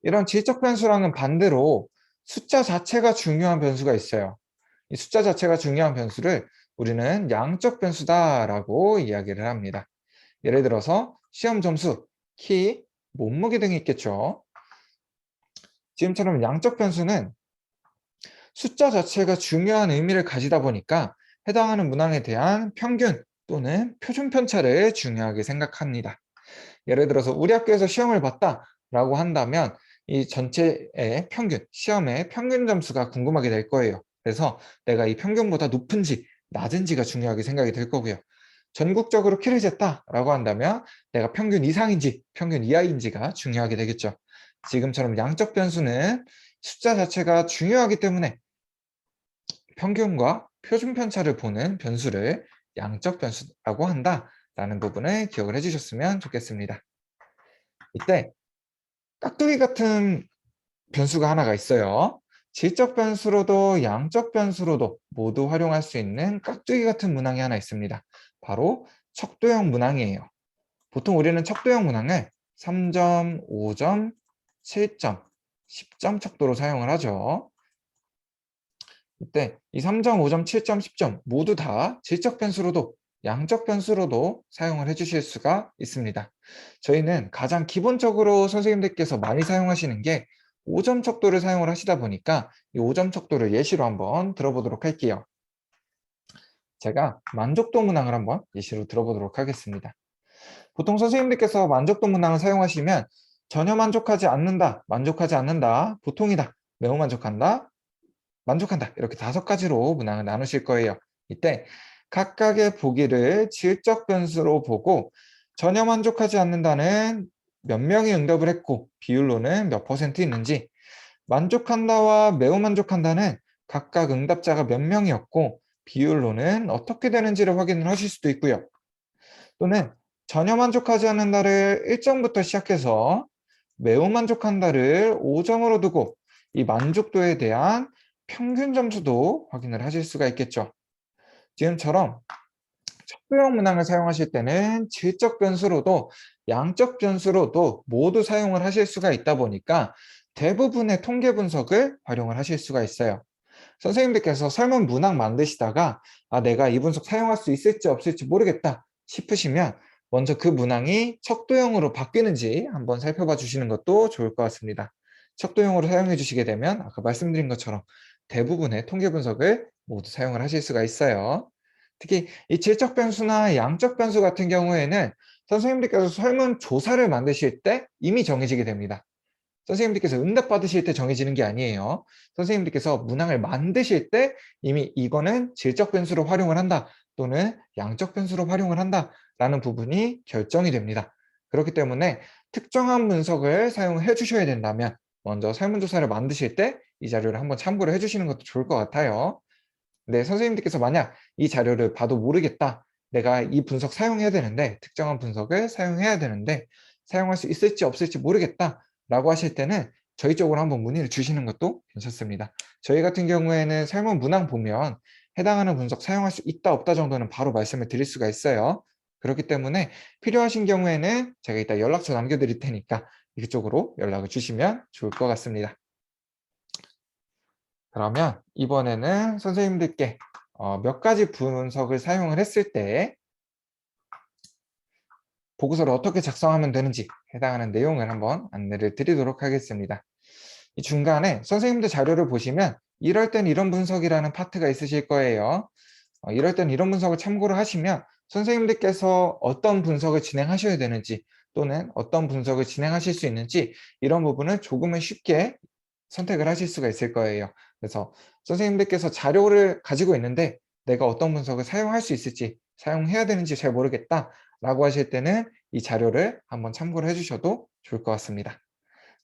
이런 질적 변수랑은 반대로 숫자 자체가 중요한 변수가 있어요. 이 숫자 자체가 중요한 변수를 우리는 양적 변수다라고 이야기를 합니다. 예를 들어서 시험 점수, 키, 몸무게 등이 있겠죠. 지금처럼 양적 변수는 숫자 자체가 중요한 의미를 가지다 보니까 해당하는 문항에 대한 평균 또는 표준 편차를 중요하게 생각합니다. 예를 들어서 우리 학교에서 시험을 봤다라고 한다면 이 전체의 평균, 시험의 평균 점수가 궁금하게 될 거예요. 그래서 내가 이 평균보다 높은지 낮은지가 중요하게 생각이 될 거고요. 전국적으로 키를 쟀다라고 한다면 내가 평균 이상인지 평균 이하인지가 중요하게 되겠죠. 지금처럼 양적 변수는 숫자 자체가 중요하기 때문에 평균과 표준 편차를 보는 변수를 양적 변수라고 한다라는 부분을 기억을 해주셨으면 좋겠습니다. 이때 깍두기 같은 변수가 하나가 있어요. 질적 변수로도 양적 변수로도 모두 활용할 수 있는 깍두기 같은 문항이 하나 있습니다. 바로 척도형 문항이에요. 보통 우리는 척도형 문항을 3점, 5점, 7점, 10점 척도로 사용을 하죠. 이때 이 3점, 5점, 7점, 10점 모두 다 질적 변수로도 양적 변수로도 사용을 해주실 수가 있습니다. 저희는 가장 기본적으로 선생님들께서 많이 사용하시는 게 5점 척도를 사용을 하시다 보니까 이 5점 척도를 예시로 한번 들어보도록 할게요. 제가 만족도 문항을 한번 예시로 들어보도록 하겠습니다. 보통 선생님들께서 만족도 문항을 사용하시면 전혀 만족하지 않는다, 만족하지 않는다, 보통이다, 매우 만족한다, 만족한다 이렇게 5가지로 문항을 나누실 거예요. 이때 각각의 보기를 질적 변수로 보고 전혀 만족하지 않는다는 몇 명이 응답을 했고 비율로는 몇 퍼센트 있는지, 만족한다와 매우 만족한다는 각각 응답자가 몇 명이었고 비율로는 어떻게 되는지를 확인을 하실 수도 있고요. 또는 전혀 만족하지 않는다를 1점부터 시작해서 매우 만족한다를 5점으로 두고 이 만족도에 대한 평균 점수도 확인을 하실 수가 있겠죠. 지금처럼 척도형 문항을 사용하실 때는 질적 변수로도 양적 변수로도 모두 사용을 하실 수가 있다 보니까 대부분의 통계 분석을 활용을 하실 수가 있어요. 선생님들께서 설문 문항 만드시다가 내가 이 분석 사용할 수 있을지 없을지 모르겠다 싶으시면 먼저 그 문항이 척도형으로 바뀌는지 한번 살펴봐 주시는 것도 좋을 것 같습니다. 척도형으로 사용해 주시게 되면 아까 말씀드린 것처럼 대부분의 통계 분석을 모두 사용을 하실 수가 있어요. 특히 이 질적 변수나 양적 변수 같은 경우에는 선생님들께서 설문 조사를 만드실 때 이미 정해지게 됩니다. 선생님들께서 응답 받으실 때 정해지는 게 아니에요. 선생님들께서 문항을 만드실 때 이미 이거는 질적 변수로 활용을 한다 또는 양적 변수로 활용을 한다 라는 부분이 결정이 됩니다. 그렇기 때문에 특정한 분석을 사용해 주셔야 된다면 먼저 설문조사를 만드실 때 이 자료를 한번 참고를 해주시는 것도 좋을 것 같아요. 네, 선생님들께서 만약 이 자료를 봐도 모르겠다. 내가 이 분석 사용해야 되는데, 특정한 분석을 사용해야 되는데, 사용할 수 있을지 없을지 모르겠다. 라고 하실 때는 저희 쪽으로 한번 문의를 주시는 것도 괜찮습니다. 저희 같은 경우에는 설문 문항 보면 해당하는 분석 사용할 수 있다, 없다 정도는 바로 말씀을 드릴 수가 있어요. 그렇기 때문에 필요하신 경우에는 제가 이따 연락처 남겨드릴 테니까 이쪽으로 연락을 주시면 좋을 것 같습니다. 그러면 이번에는 선생님들께 몇 가지 분석을 사용을 했을 때 보고서를 어떻게 작성하면 되는지 해당하는 내용을 한번 안내를 드리도록 하겠습니다. 이 중간에 선생님들 자료를 보시면 이럴 땐 이런 분석이라는 파트가 있으실 거예요. 이럴 땐 이런 분석을 참고를 하시면 선생님들께서 어떤 분석을 진행하셔야 되는지 또는 어떤 분석을 진행하실 수 있는지 이런 부분을 조금은 쉽게 선택을 하실 수가 있을 거예요. 그래서 선생님들께서 자료를 가지고 있는데 내가 어떤 분석을 사용할 수 있을지 사용해야 되는지 잘 모르겠다 라고 하실 때는 이 자료를 한번 참고를 해주셔도 좋을 것 같습니다.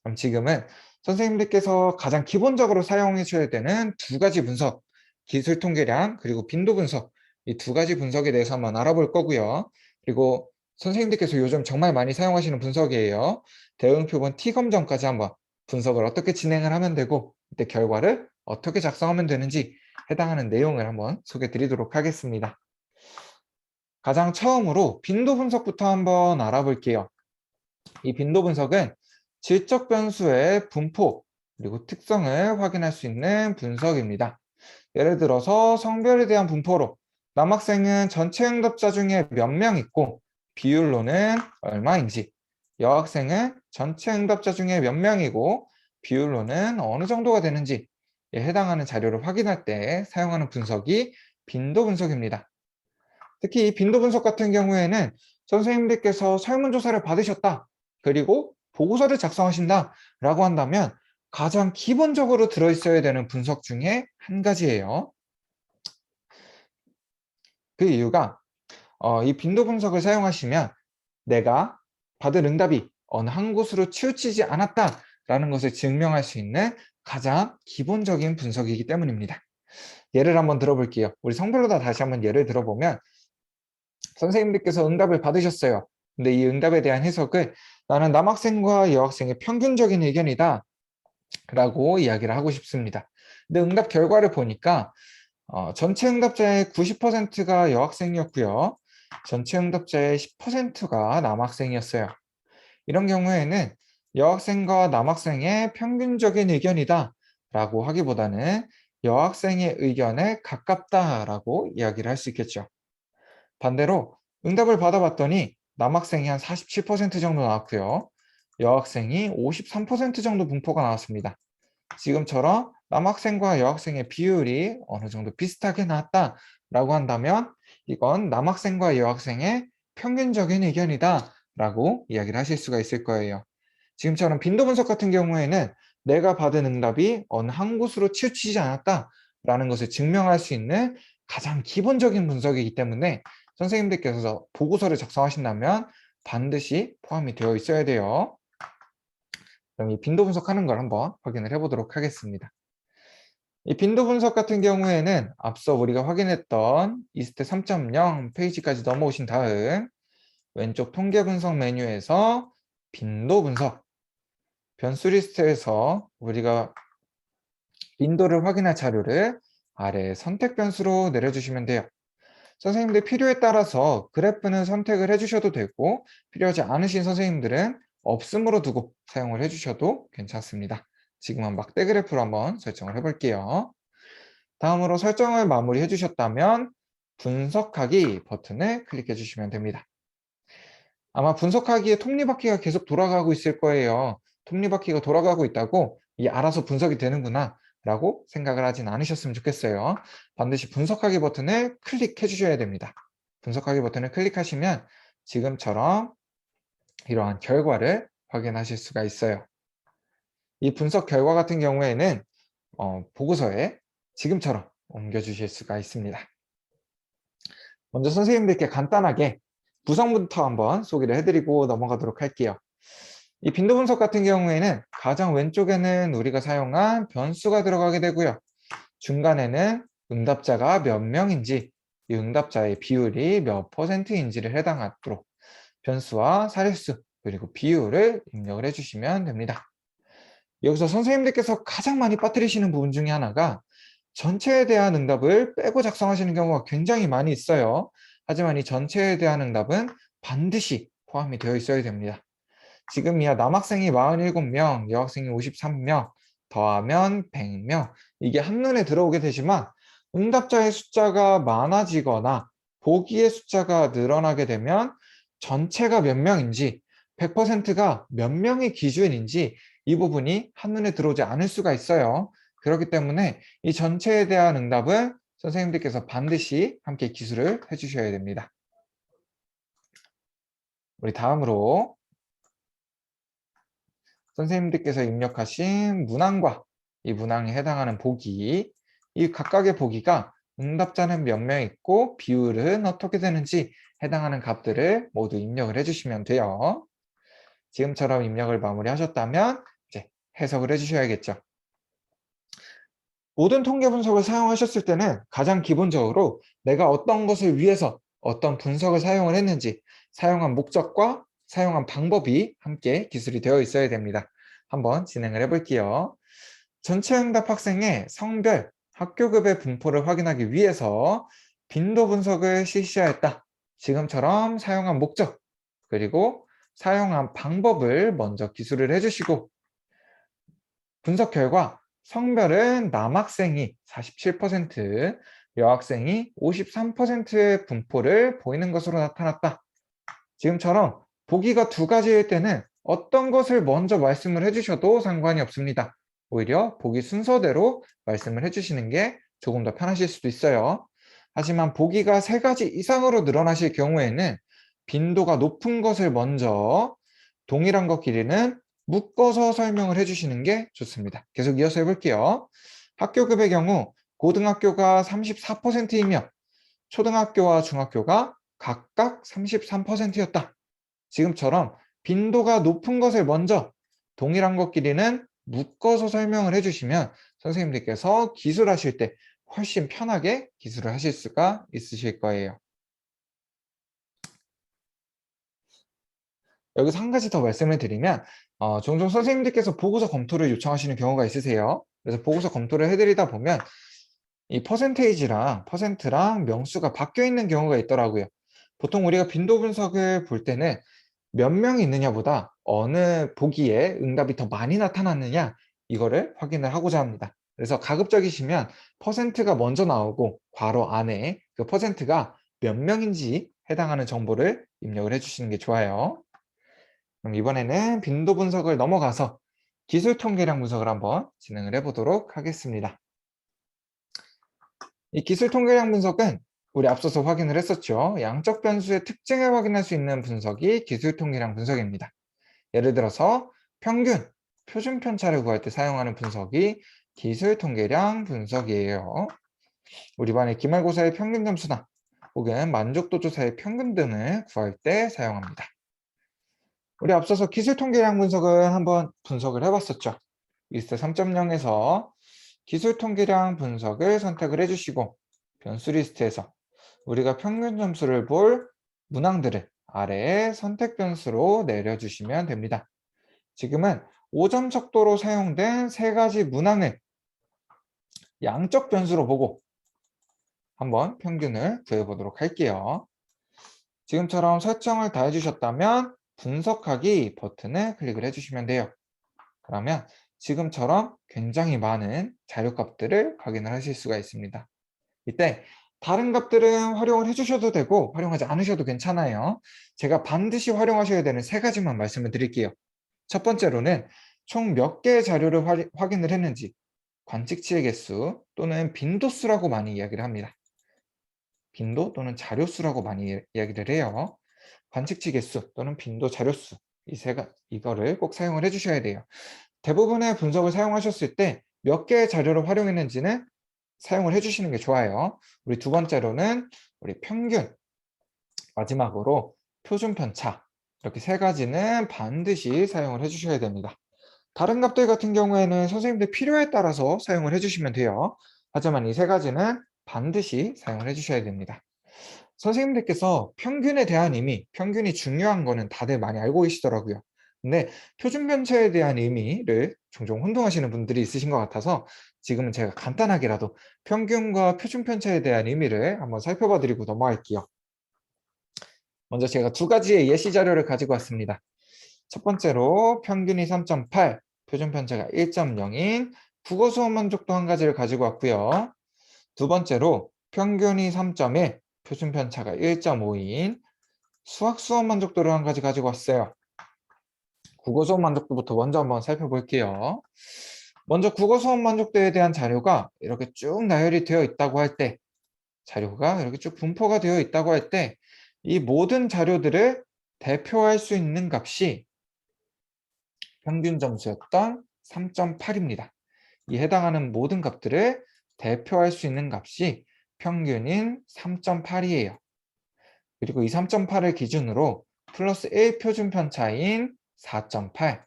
그럼 지금은 선생님들께서 가장 기본적으로 사용해 주셔야 되는 두 가지 분석, 기술 통계량 그리고 빈도 분석, 이 두 가지 분석에 대해서 한번 알아볼 거고요. 그리고 선생님들께서 요즘 정말 많이 사용하시는 분석이에요. 대응 표본 T 검정까지 한번 분석을 어떻게 진행을 하면 되고 이때 결과를 어떻게 작성하면 되는지 해당하는 내용을 한번 소개해 드리도록 하겠습니다. 가장 처음으로 빈도 분석부터 한번 알아볼게요. 이 빈도 분석은 질적 변수의 분포 그리고 특성을 확인할 수 있는 분석입니다. 예를 들어서 성별에 대한 분포로 남학생은 전체 응답자 중에 몇 명 있고 비율로는 얼마인지, 여학생은 전체 응답자 중에 몇 명이고 비율로는 어느 정도가 되는지에 해당하는 자료를 확인할 때 사용하는 분석이 빈도 분석입니다. 특히 이 빈도 분석 같은 경우에는 선생님들께서 설문조사를 받으셨다. 그리고 보고서를 작성하신다. 라고 한다면 가장 기본적으로 들어있어야 되는 분석 중에 한 가지예요. 그 이유가 이 빈도 분석을 사용하시면 내가 받은 응답이 어느 한 곳으로 치우치지 않았다라는 것을 증명할 수 있는 가장 기본적인 분석이기 때문입니다. 예를 한번 들어볼게요. 우리 성별로 다 다시 한번 예를 들어보면 선생님들께서 응답을 받으셨어요. 근데 이 응답에 대한 해석을 나는 남학생과 여학생의 평균적인 의견이다 라고 이야기를 하고 싶습니다. 근데 응답 결과를 보니까 전체 응답자의 90%가 여학생이었고요. 전체 응답자의 10%가 남학생이었어요. 이런 경우에는 여학생과 남학생의 평균적인 의견이다 라고 하기보다는 여학생의 의견에 가깝다라고 이야기를 할 수 있겠죠. 반대로 응답을 받아봤더니 남학생이 한 47% 정도 나왔고요. 여학생이 53% 정도 분포가 나왔습니다. 지금처럼 남학생과 여학생의 비율이 어느 정도 비슷하게 나왔다라고 한다면 이건 남학생과 여학생의 평균적인 의견이다 라고 이야기를 하실 수가 있을 거예요. 지금처럼 빈도 분석 같은 경우에는 내가 받은 응답이 어느 한 곳으로 치우치지 않았다라는 것을 증명할 수 있는 가장 기본적인 분석이기 때문에 선생님들께서 보고서를 작성하신다면 반드시 포함이 되어 있어야 돼요. 그럼 이 빈도 분석하는 걸 한번 확인을 해보도록 하겠습니다. 이 빈도 분석 같은 경우에는 앞서 우리가 확인했던 이스트 3.0 페이지까지 넘어오신 다음 왼쪽 통계 분석 메뉴에서 빈도 분석, 변수 리스트에서 우리가 빈도를 확인할 자료를 아래 선택 변수로 내려주시면 돼요. 선생님들 필요에 따라서 그래프는 선택을 해주셔도 되고 필요하지 않으신 선생님들은 없음으로 두고 사용을 해주셔도 괜찮습니다. 지금은 막대 그래프로 한번 설정을 해볼게요. 다음으로 설정을 마무리해 주셨다면 분석하기 버튼을 클릭해 주시면 됩니다. 아마 분석하기에 톱니바퀴가 계속 돌아가고 있을 거예요. 톱니바퀴가 돌아가고 있다고 알아서 분석이 되는구나 라고 생각을 하진 않으셨으면 좋겠어요. 반드시 분석하기 버튼을 클릭해 주셔야 됩니다. 분석하기 버튼을 클릭하시면 지금처럼 이러한 결과를 확인하실 수가 있어요. 이 분석 결과 같은 경우에는 보고서에 지금처럼 옮겨주실 수가 있습니다. 먼저 선생님들께 간단하게 구성부터 한번 소개를 해드리고 넘어가도록 할게요. 이 빈도 분석 같은 경우에는 가장 왼쪽에는 우리가 사용한 변수가 들어가게 되고요. 중간에는 응답자가 몇 명인지, 이 응답자의 비율이 몇 %인지를 해당하도록 변수와 사례수 그리고 비율을 입력을 해주시면 됩니다. 여기서 선생님들께서 가장 많이 빠뜨리시는 부분 중에 하나가 전체에 대한 응답을 빼고 작성하시는 경우가 굉장히 많이 있어요. 하지만 이 전체에 대한 응답은 반드시 포함이 되어 있어야 됩니다. 지금 이하 남학생이 47명, 여학생이 53명, 더하면 100명. 이게 한눈에 들어오게 되지만 응답자의 숫자가 많아지거나 보기의 숫자가 늘어나게 되면 전체가 몇 명인지 100%가 몇 명의 기준인지 이 부분이 한눈에 들어오지 않을 수가 있어요. 그렇기 때문에 이 전체에 대한 응답은 선생님들께서 반드시 함께 기술을 해주셔야 됩니다. 우리 다음으로 선생님들께서 입력하신 문항과 이 문항에 해당하는 보기, 이 각각의 보기가 응답자는 몇 명 있고 비율은 어떻게 되는지 해당하는 값들을 모두 입력을 해주시면 돼요. 지금처럼 입력을 마무리하셨다면 이제 해석을 해주셔야겠죠. 모든 통계 분석을 사용하셨을 때는 가장 기본적으로 내가 어떤 것을 위해서 어떤 분석을 사용을 했는지 사용한 목적과 사용한 방법이 함께 기술이 되어 있어야 됩니다. 한번 진행을 해볼게요. 전체 응답 학생의 성별, 학교급의 분포를 확인하기 위해서 빈도 분석을 실시하였다. 지금처럼 사용한 목적, 그리고 사용한 방법을 먼저 기술을 해주시고 분석 결과 성별은 남학생이 47%, 여학생이 53%의 분포를 보이는 것으로 나타났다. 지금처럼 보기가 두 가지일 때는 어떤 것을 먼저 말씀을 해주셔도 상관이 없습니다. 오히려 보기 순서대로 말씀을 해주시는 게 조금 더 편하실 수도 있어요. 하지만 보기가 세 가지 이상으로 늘어나실 경우에는 빈도가 높은 것을 먼저, 동일한 것 길이는 묶어서 설명을 해주시는 게 좋습니다. 계속 이어서 해볼게요. 학교급의 경우 고등학교가 34%이며 초등학교와 중학교가 각각 33%였다. 지금처럼 빈도가 높은 것을 먼저, 동일한 것 길이는 묶어서 설명을 해주시면 선생님들께서 기술하실 때 훨씬 편하게 기술을 하실 수가 있으실 거예요. 여기서 한 가지 더 말씀을 드리면 종종 선생님들께서 보고서 검토를 요청하시는 경우가 있으세요. 그래서 보고서 검토를 해드리다 보면 이 퍼센트랑 명수가 바뀌어 있는 경우가 있더라고요. 보통 우리가 빈도 분석을 볼 때는 몇 명이 있느냐보다 어느 보기에 응답이 더 많이 나타났느냐 이거를 확인을 하고자 합니다. 그래서 가급적이시면 퍼센트가 먼저 나오고 괄호 안에 그 퍼센트가 몇 명인지 해당하는 정보를 입력을 해주시는 게 좋아요. 그럼 이번에는 빈도 분석을 넘어가서 기술 통계량 분석을 한번 진행을 해보도록 하겠습니다. 이 기술 통계량 분석은 우리 앞서서 확인을 했었죠. 양적 변수의 특징을 확인할 수 있는 분석이 기술 통계량 분석입니다. 예를 들어서 평균, 표준 편차를 구할 때 사용하는 분석이 기술 통계량 분석이에요. 우리 반의 기말고사의 평균 점수나 혹은 만족도 조사의 평균 등을 구할 때 사용합니다. 우리 앞서서 기술 통계량 분석은 한번 분석을 해봤었죠. 리스트 3.0에서 기술 통계량 분석을 선택을 해주시고 변수 리스트에서 우리가 평균 점수를 볼 문항들을 아래에 선택 변수로 내려주시면 됩니다. 지금은 5점 척도로 사용된 세 가지 문항을 양적 변수로 보고 한번 평균을 구해보도록 할게요. 지금처럼 설정을 다 해주셨다면 분석하기 버튼을 클릭을 해주시면 돼요. 그러면 지금처럼 굉장히 많은 자료값들을 확인을 하실 수가 있습니다. 이때 다른 값들은 활용을 해주셔도 되고 활용하지 않으셔도 괜찮아요. 제가 반드시 활용하셔야 되는 세 가지만 말씀을 드릴게요. 첫 번째로는 총 몇 개의 자료를 확인을 했는지 관측치의 개수 또는 빈도수라고 많이 이야기를 합니다. 빈도 또는 자료수라고 많이 이야기를 해요. 관측치 개수 또는 빈도 자료수 이거를 꼭 사용을 해주셔야 돼요. 대부분의 분석을 사용하셨을 때 몇 개의 자료를 활용했는지는 사용을 해주시는 게 좋아요. 우리 두 번째로는 우리 평균, 마지막으로 표준 편차 이렇게 세 가지는 반드시 사용을 해주셔야 됩니다. 다른 값들 같은 경우에는 선생님들 필요에 따라서 사용을 해주시면 돼요. 하지만 이 세 가지는 반드시 사용을 해주셔야 됩니다. 선생님들께서 평균에 대한 의미, 평균이 중요한 거는 다들 많이 알고 계시더라고요. 근데 표준 편차에 대한 의미를 종종 혼동하시는 분들이 있으신 것 같아서 지금은 제가 간단하게라도 평균과 표준 편차에 대한 의미를 한번 살펴봐 드리고 넘어갈게요. 먼저 제가 두 가지의 예시 자료를 가지고 왔습니다. 첫 번째로 평균이 3.8, 표준 편차가 1.0인 국어 수업 만족도 한 가지를 가지고 왔고요. 두 번째로 평균이 3.1, 표준 편차가 1.5인 수학 수업 만족도를 한 가지 가지고 왔어요. 국어 수업 만족도부터 먼저 한번 살펴볼게요. 먼저 국어 수업 만족도에 대한 자료가 이렇게 쭉 나열이 되어 있다고 할 때, 자료가 이렇게 쭉 분포가 되어 있다고 할 때, 이 모든 자료들을 대표할 수 있는 값이 평균 점수였던 3.8입니다. 이 해당하는 모든 값들을 대표할 수 있는 값이 평균인 3.8이에요. 그리고 이 3.8을 기준으로 플러스 1 표준 편차인 4.8,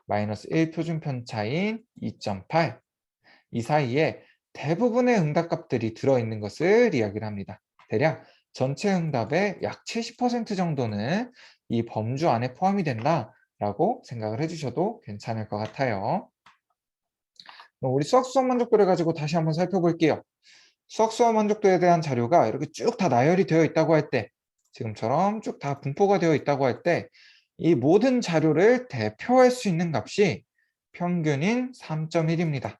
마이너스 1 표준 편차인 2.8, 이 사이에 대부분의 응답값들이 들어있는 것을 이야기를 합니다. 대략 전체 응답의 약 70% 정도는 이 범주 안에 포함이 된다라고 생각을 해주셔도 괜찮을 것 같아요. 우리 수학 수업 만족도를 가지고 다시 한번 살펴볼게요. 수학 수업 만족도에 대한 자료가 이렇게 쭉 다 나열이 되어 있다고 할 때, 지금처럼 쭉 다 분포가 되어 있다고 할 때, 이 모든 자료를 대표할 수 있는 값이 평균인 3.1입니다.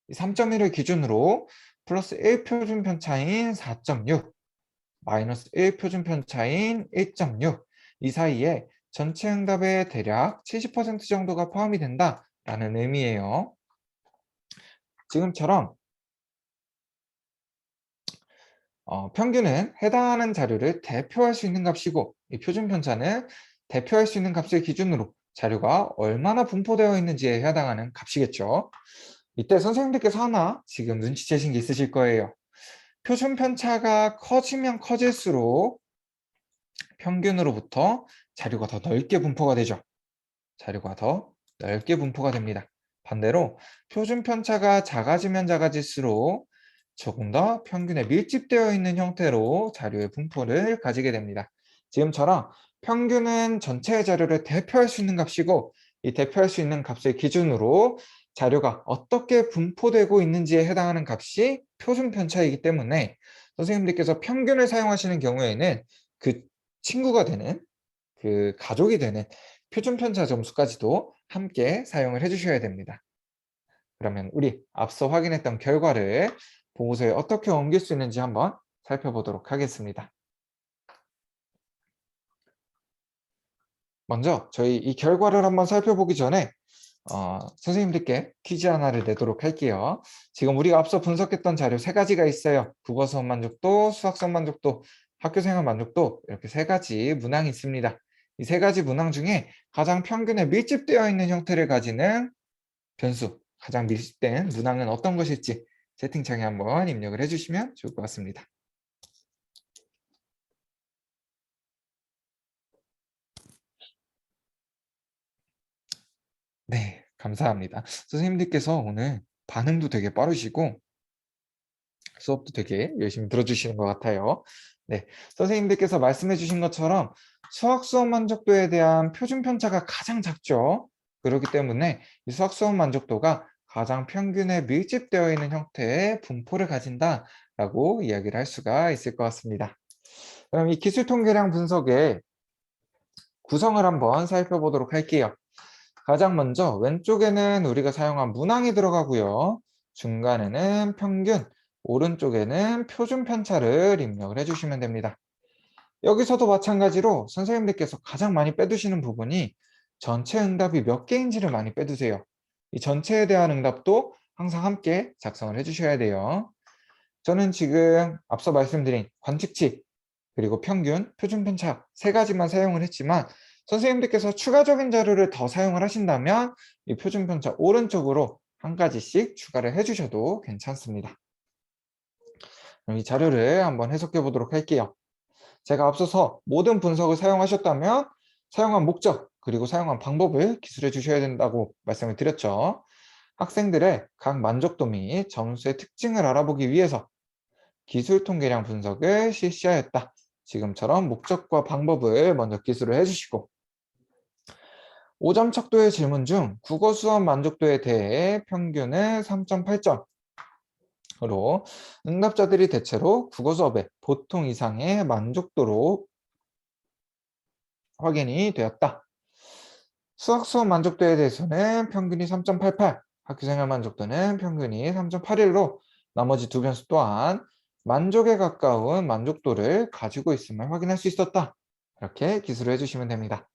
이 3.1을 기준으로 플러스 1 표준 편차인 4.6, 마이너스 1 표준 편차인 1.6, 이 사이에 전체 응답의 대략 70% 정도가 포함이 된다라는 의미예요. 지금처럼 평균은 해당하는 자료를 대표할 수 있는 값이고, 이 표준 편차는 대표할 수 있는 값을 기준으로 자료가 얼마나 분포되어 있는지에 해당하는 값이겠죠. 이때 선생님들께서 하나 지금 눈치채신 게 있으실 거예요. 표준 편차가 커지면 커질수록 평균으로부터 자료가 더 넓게 분포가 되죠. 자료가 더 넓게 분포가 됩니다. 반대로 표준 편차가 작아지면 작아질수록 조금 더 평균에 밀집되어 있는 형태로 자료의 분포를 가지게 됩니다. 지금처럼 평균은 전체의 자료를 대표할 수 있는 값이고, 이 대표할 수 있는 값을 기준으로 자료가 어떻게 분포되고 있는지에 해당하는 값이 표준 편차이기 때문에 선생님들께서 평균을 사용하시는 경우에는 그 친구가 되는, 그 가족이 되는 표준 편차 점수까지도 함께 사용을 해주셔야 됩니다. 그러면 우리 앞서 확인했던 결과를 보고서에 어떻게 옮길 수 있는지 한번 살펴보도록 하겠습니다. 먼저 저희 이 결과를 한번 살펴보기 전에 선생님들께 퀴즈 하나를 내도록 할게요. 지금 우리가 앞서 분석했던 자료 세 가지가 있어요. 국어 수업 만족도, 수학 수업 만족도, 학교 생활 만족도, 이렇게 세 가지 문항이 있습니다. 이 세 가지 문항 중에 가장 평균에 밀집되어 있는 형태를 가지는 변수, 가장 밀집된 문항은 어떤 것일지 채팅창에 한번 입력을 해주시면 좋을 것 같습니다. 네, 감사합니다. 선생님들께서 오늘 반응도 되게 빠르시고 수업도 되게 열심히 들어주시는 것 같아요. 네, 선생님들께서 말씀해 주신 것처럼 수학 수업 만족도에 대한 표준 편차가 가장 작죠. 그렇기 때문에 이 수학 수업 만족도가 가장 평균에 밀집되어 있는 형태의 분포를 가진다라고 이야기를 할 수가 있을 것 같습니다. 그럼 이 기술 통계량 분석의 구성을 한번 살펴보도록 할게요. 가장 먼저 왼쪽에는 우리가 사용한 문항이 들어가고요. 중간에는 평균, 오른쪽에는 표준 편차를 입력을 해주시면 됩니다. 여기서도 마찬가지로 선생님들께서 가장 많이 빼두시는 부분이 전체 응답이 몇 개인지를 많이 빼두세요. 이 전체에 대한 응답도 항상 함께 작성을 해주셔야 돼요. 저는 지금 앞서 말씀드린 관측치, 그리고 평균, 표준 편차 세 가지만 사용을 했지만 선생님들께서 추가적인 자료를 더 사용을 하신다면 이 표준 편차 오른쪽으로 한 가지씩 추가를 해주셔도 괜찮습니다. 그럼 이 자료를 한번 해석해 보도록 할게요. 제가 앞서서 모든 분석을 사용하셨다면 사용한 목적 그리고 사용한 방법을 기술해 주셔야 된다고 말씀을 드렸죠. 학생들의 각 만족도 및 점수의 특징을 알아보기 위해서 기술 통계량 분석을 실시하였다. 지금처럼 목적과 방법을 먼저 기술을 해주시고 5점 척도의 질문 중 국어 수업 만족도에 대해 평균은 3.8점으로 응답자들이 대체로 국어 수업의 보통 이상의 만족도로 확인이 되었다. 수학 수업 만족도에 대해서는 평균이 3.88, 학교생활 만족도는 평균이 3.81로 나머지 두 변수 또한 만족에 가까운 만족도를 가지고 있음을 확인할 수 있었다. 이렇게 기술을 해주시면 됩니다.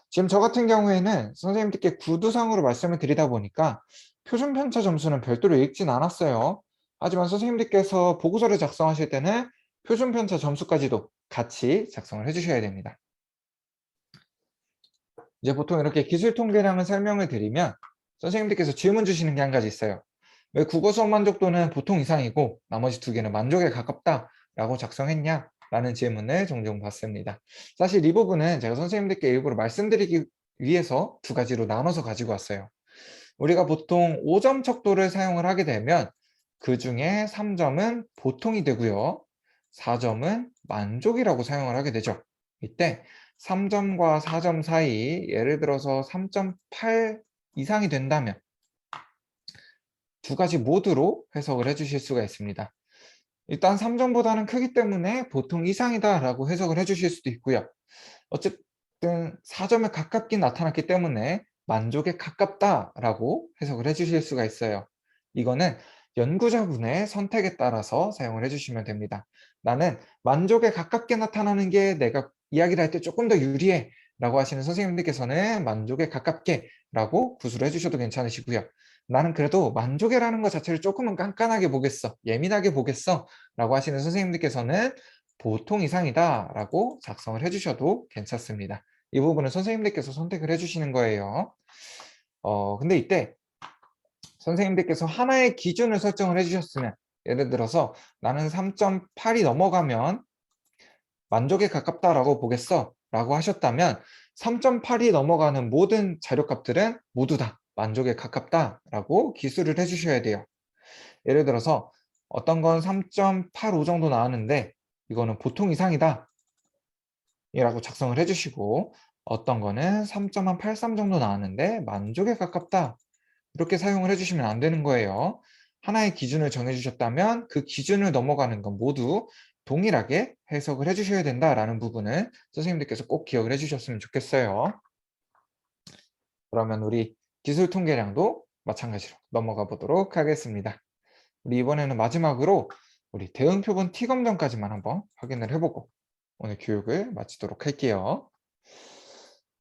지금 저 같은 경우에는 선생님들께 구두상으로 말씀을 드리다 보니까 표준 편차 점수는 별도로 읽진 않았어요. 하지만 선생님들께서 보고서를 작성하실 때는 표준 편차 점수까지도 같이 작성을 해주셔야 됩니다. 이제 보통 이렇게 기술 통계량을 설명을 드리면 선생님들께서 질문 주시는 게 한 가지 있어요. 왜 국어 수업 만족도는 보통 이상이고 나머지 두 개는 만족에 가깝다라고 작성했냐? 라는 질문을 종종 받습니다. 사실 이 부분은 제가 선생님들께 일부러 말씀드리기 위해서 두 가지로 나눠서 가지고 왔어요. 우리가 보통 5점 척도를 사용을 하게 되면 그 중에 3점은 보통이 되고요. 4점은 만족이라고 사용을 하게 되죠. 이때 3점과 4점 사이 예를 들어서 3.8 이상이 된다면 두 가지 모두로 해석을 해주실 수가 있습니다. 일단 3점보다는 크기 때문에 보통 이상이다 라고 해석을 해주실 수도 있고요. 어쨌든 4점에 가깝게 나타났기 때문에 만족에 가깝다라고 해석을 해주실 수가 있어요. 이거는 연구자분의 선택에 따라서 사용을 해주시면 됩니다. 나는 만족에 가깝게 나타나는 게 내가 이야기를 할 때 조금 더 유리해 라고 하시는 선생님들께서는 만족에 가깝게 라고 구술을 해주셔도 괜찮으시고요. 나는 그래도 만족이라는 것 자체를 조금은 깐깐하게 보겠어, 예민하게 보겠어 라고 하시는 선생님들께서는 보통 이상이다 라고 작성을 해주셔도 괜찮습니다. 이 부분은 선생님들께서 선택을 해주시는 거예요. 근데 이때 선생님들께서 하나의 기준을 설정을 해주셨으면 예를 들어서 나는 3.8이 넘어가면 만족에 가깝다라고 보겠어 라고 하셨다면 3.8이 넘어가는 모든 자료값들은 모두 다 만족에 가깝다라고 기술을 해주셔야 돼요. 예를 들어서 어떤 건 3.85 정도 나왔는데 이거는 보통 이상이다 이라고 작성을 해주시고 어떤 거는 3.83 정도 나왔는데 만족에 가깝다 이렇게 사용을 해주시면 안 되는 거예요. 하나의 기준을 정해주셨다면 그 기준을 넘어가는 건 모두 동일하게 해석을 해주셔야 된다라는 부분을 선생님들께서 꼭 기억을 해주셨으면 좋겠어요. 그러면 우리 기술 통계량도 마찬가지로 넘어가 보도록 하겠습니다. 우리 이번에는 마지막으로 우리 대응 표본 T 검정까지만 한번 확인을 해보고 오늘 교육을 마치도록 할게요.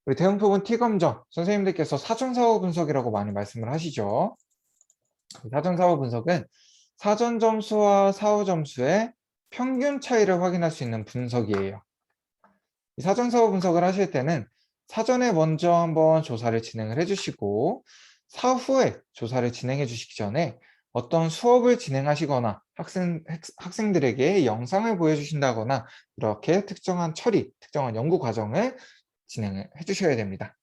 우리 대응 표본 T 검정 선생님들께서 사전 사후 분석이라고 많이 말씀을 하시죠. 사전 사후 분석은 사전 점수와 사후 점수의 평균 차이를 확인할 수 있는 분석이에요. 이 사전 사후 분석을 하실 때는 사전에 먼저 한번 조사를 진행을 해주시고 사후에 조사를 진행해 주시기 전에 어떤 수업을 진행하시거나 학생들에게 영상을 보여주신다거나 이렇게 특정한 처리, 특정한 연구 과정을 진행을 해주셔야 됩니다.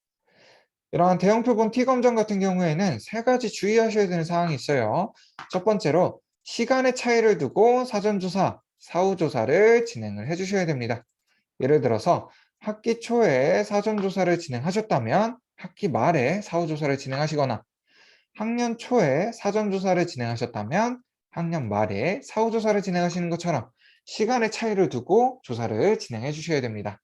이러한 대형 표본 T 검정 같은 경우에는 세 가지 주의하셔야 되는 사항이 있어요. 첫 번째로 시간의 차이를 두고 사전조사, 사후조사를 진행을 해주셔야 됩니다. 예를 들어서 학기 초에 사전조사를 진행하셨다면 학기 말에 사후조사를 진행하시거나 학년 초에 사전조사를 진행하셨다면 학년 말에 사후조사를 진행하시는 것처럼 시간의 차이를 두고 조사를 진행해 주셔야 됩니다.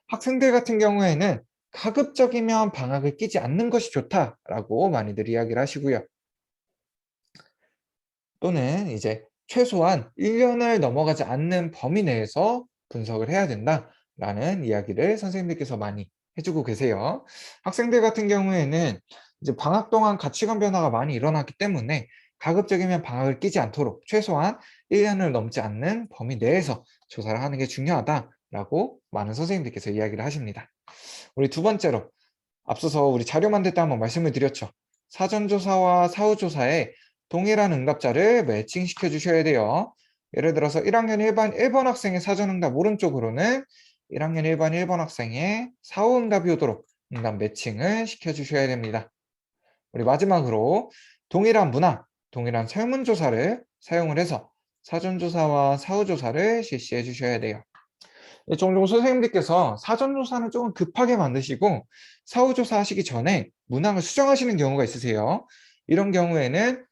학생들 같은 경우에는 가급적이면 방학을 끼지 않는 것이 좋다라고 많이들 이야기를 하시고요. 또는 이제 최소한 1년을 넘어가지 않는 범위 내에서 분석을 해야 된다라는 이야기를 선생님들께서 많이 해주고 계세요. 학생들 같은 경우에는 이제 방학 동안 가치관 변화가 많이 일어났기 때문에 가급적이면 방학을 끼지 않도록 최소한 1년을 넘지 않는 범위 내에서 조사를 하는 게 중요하다라고 많은 선생님들께서 이야기를 하십니다. 우리 두 번째로 앞서서 우리 자료 만들 때 한번 말씀을 드렸죠. 사전조사와 사후조사에 동일한 응답자를 매칭시켜 주셔야 돼요. 예를 들어서 1학년 1번 학생의 사전응답 오른쪽으로는 1학년 1번 학생의 사후응답이 오도록 응답 매칭을 시켜주셔야 됩니다. 우리 마지막으로 동일한 문항, 동일한 설문조사를 사용을 해서 사전조사와 사후조사를 실시해 주셔야 돼요. 종종 선생님들께서 사전조사는 조금 급하게 만드시고 사후조사 하시기 전에 문항을 수정하시는 경우가 있으세요. 이런 경우에는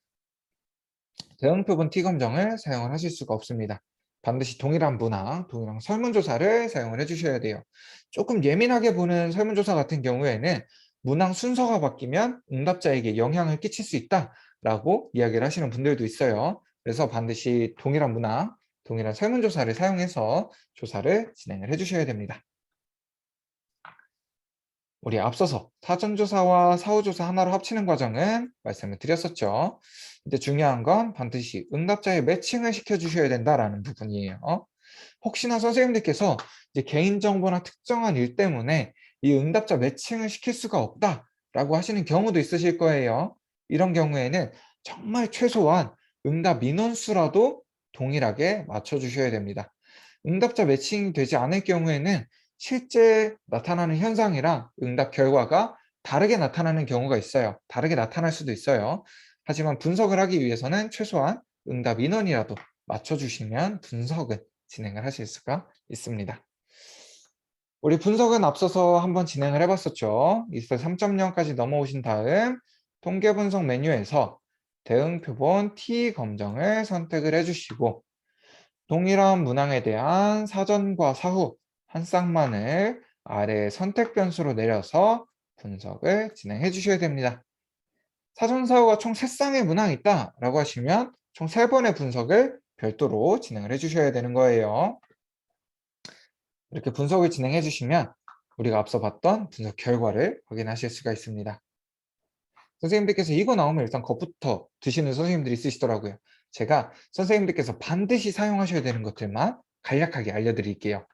대응표본 T검정을 사용을 하실 수가 없습니다. 반드시 동일한 문항, 동일한 설문조사를 사용을 해주셔야 돼요. 조금 예민하게 보는 설문조사 같은 경우에는 문항 순서가 바뀌면 응답자에게 영향을 끼칠 수 있다라고 이야기를 하시는 분들도 있어요. 그래서 반드시 동일한 문항, 동일한 설문조사를 사용해서 조사를 진행을 해주셔야 됩니다. 우리 앞서서 사전조사와 사후조사 하나로 합치는 과정은 말씀을 드렸었죠. 근데 중요한 건 반드시 응답자의 매칭을 시켜주셔야 된다라는 부분이에요. 혹시나 선생님들께서 이제 개인정보나 특정한 일 때문에 이 응답자 매칭을 시킬 수가 없다라고 하시는 경우도 있으실 거예요. 이런 경우에는 정말 최소한 응답 민원수라도 동일하게 맞춰주셔야 됩니다. 응답자 매칭이 되지 않을 경우에는 실제 나타나는 현상이랑 응답 결과가 다르게 나타나는 경우가 있어요. 다르게 나타날 수도 있어요. 하지만 분석을 하기 위해서는 최소한 응답 인원이라도 맞춰주시면 분석은 진행을 하실 수가 있습니다. 우리 분석은 앞서서 한번 진행을 해봤었죠. 익셀 3.0까지 넘어오신 다음 통계 분석 메뉴에서 대응 표본 T 검정을 선택을 해주시고 동일한 문항에 대한 사전과 사후 한 쌍만을 아래 선택 변수로 내려서 분석을 진행해 주셔야 됩니다. 사전 사후가 총 3쌍의 문항이 있다라고 하시면 총 3번의 분석을 별도로 진행을 해 주셔야 되는 거예요. 이렇게 분석을 진행해 주시면 우리가 앞서 봤던 분석 결과를 확인하실 수가 있습니다. 선생님들께서 이거 나오면 일단 겁부터 드시는 선생님들이 있으시더라고요. 제가 선생님들께서 반드시 사용하셔야 되는 것들만 간략하게 알려드릴게요.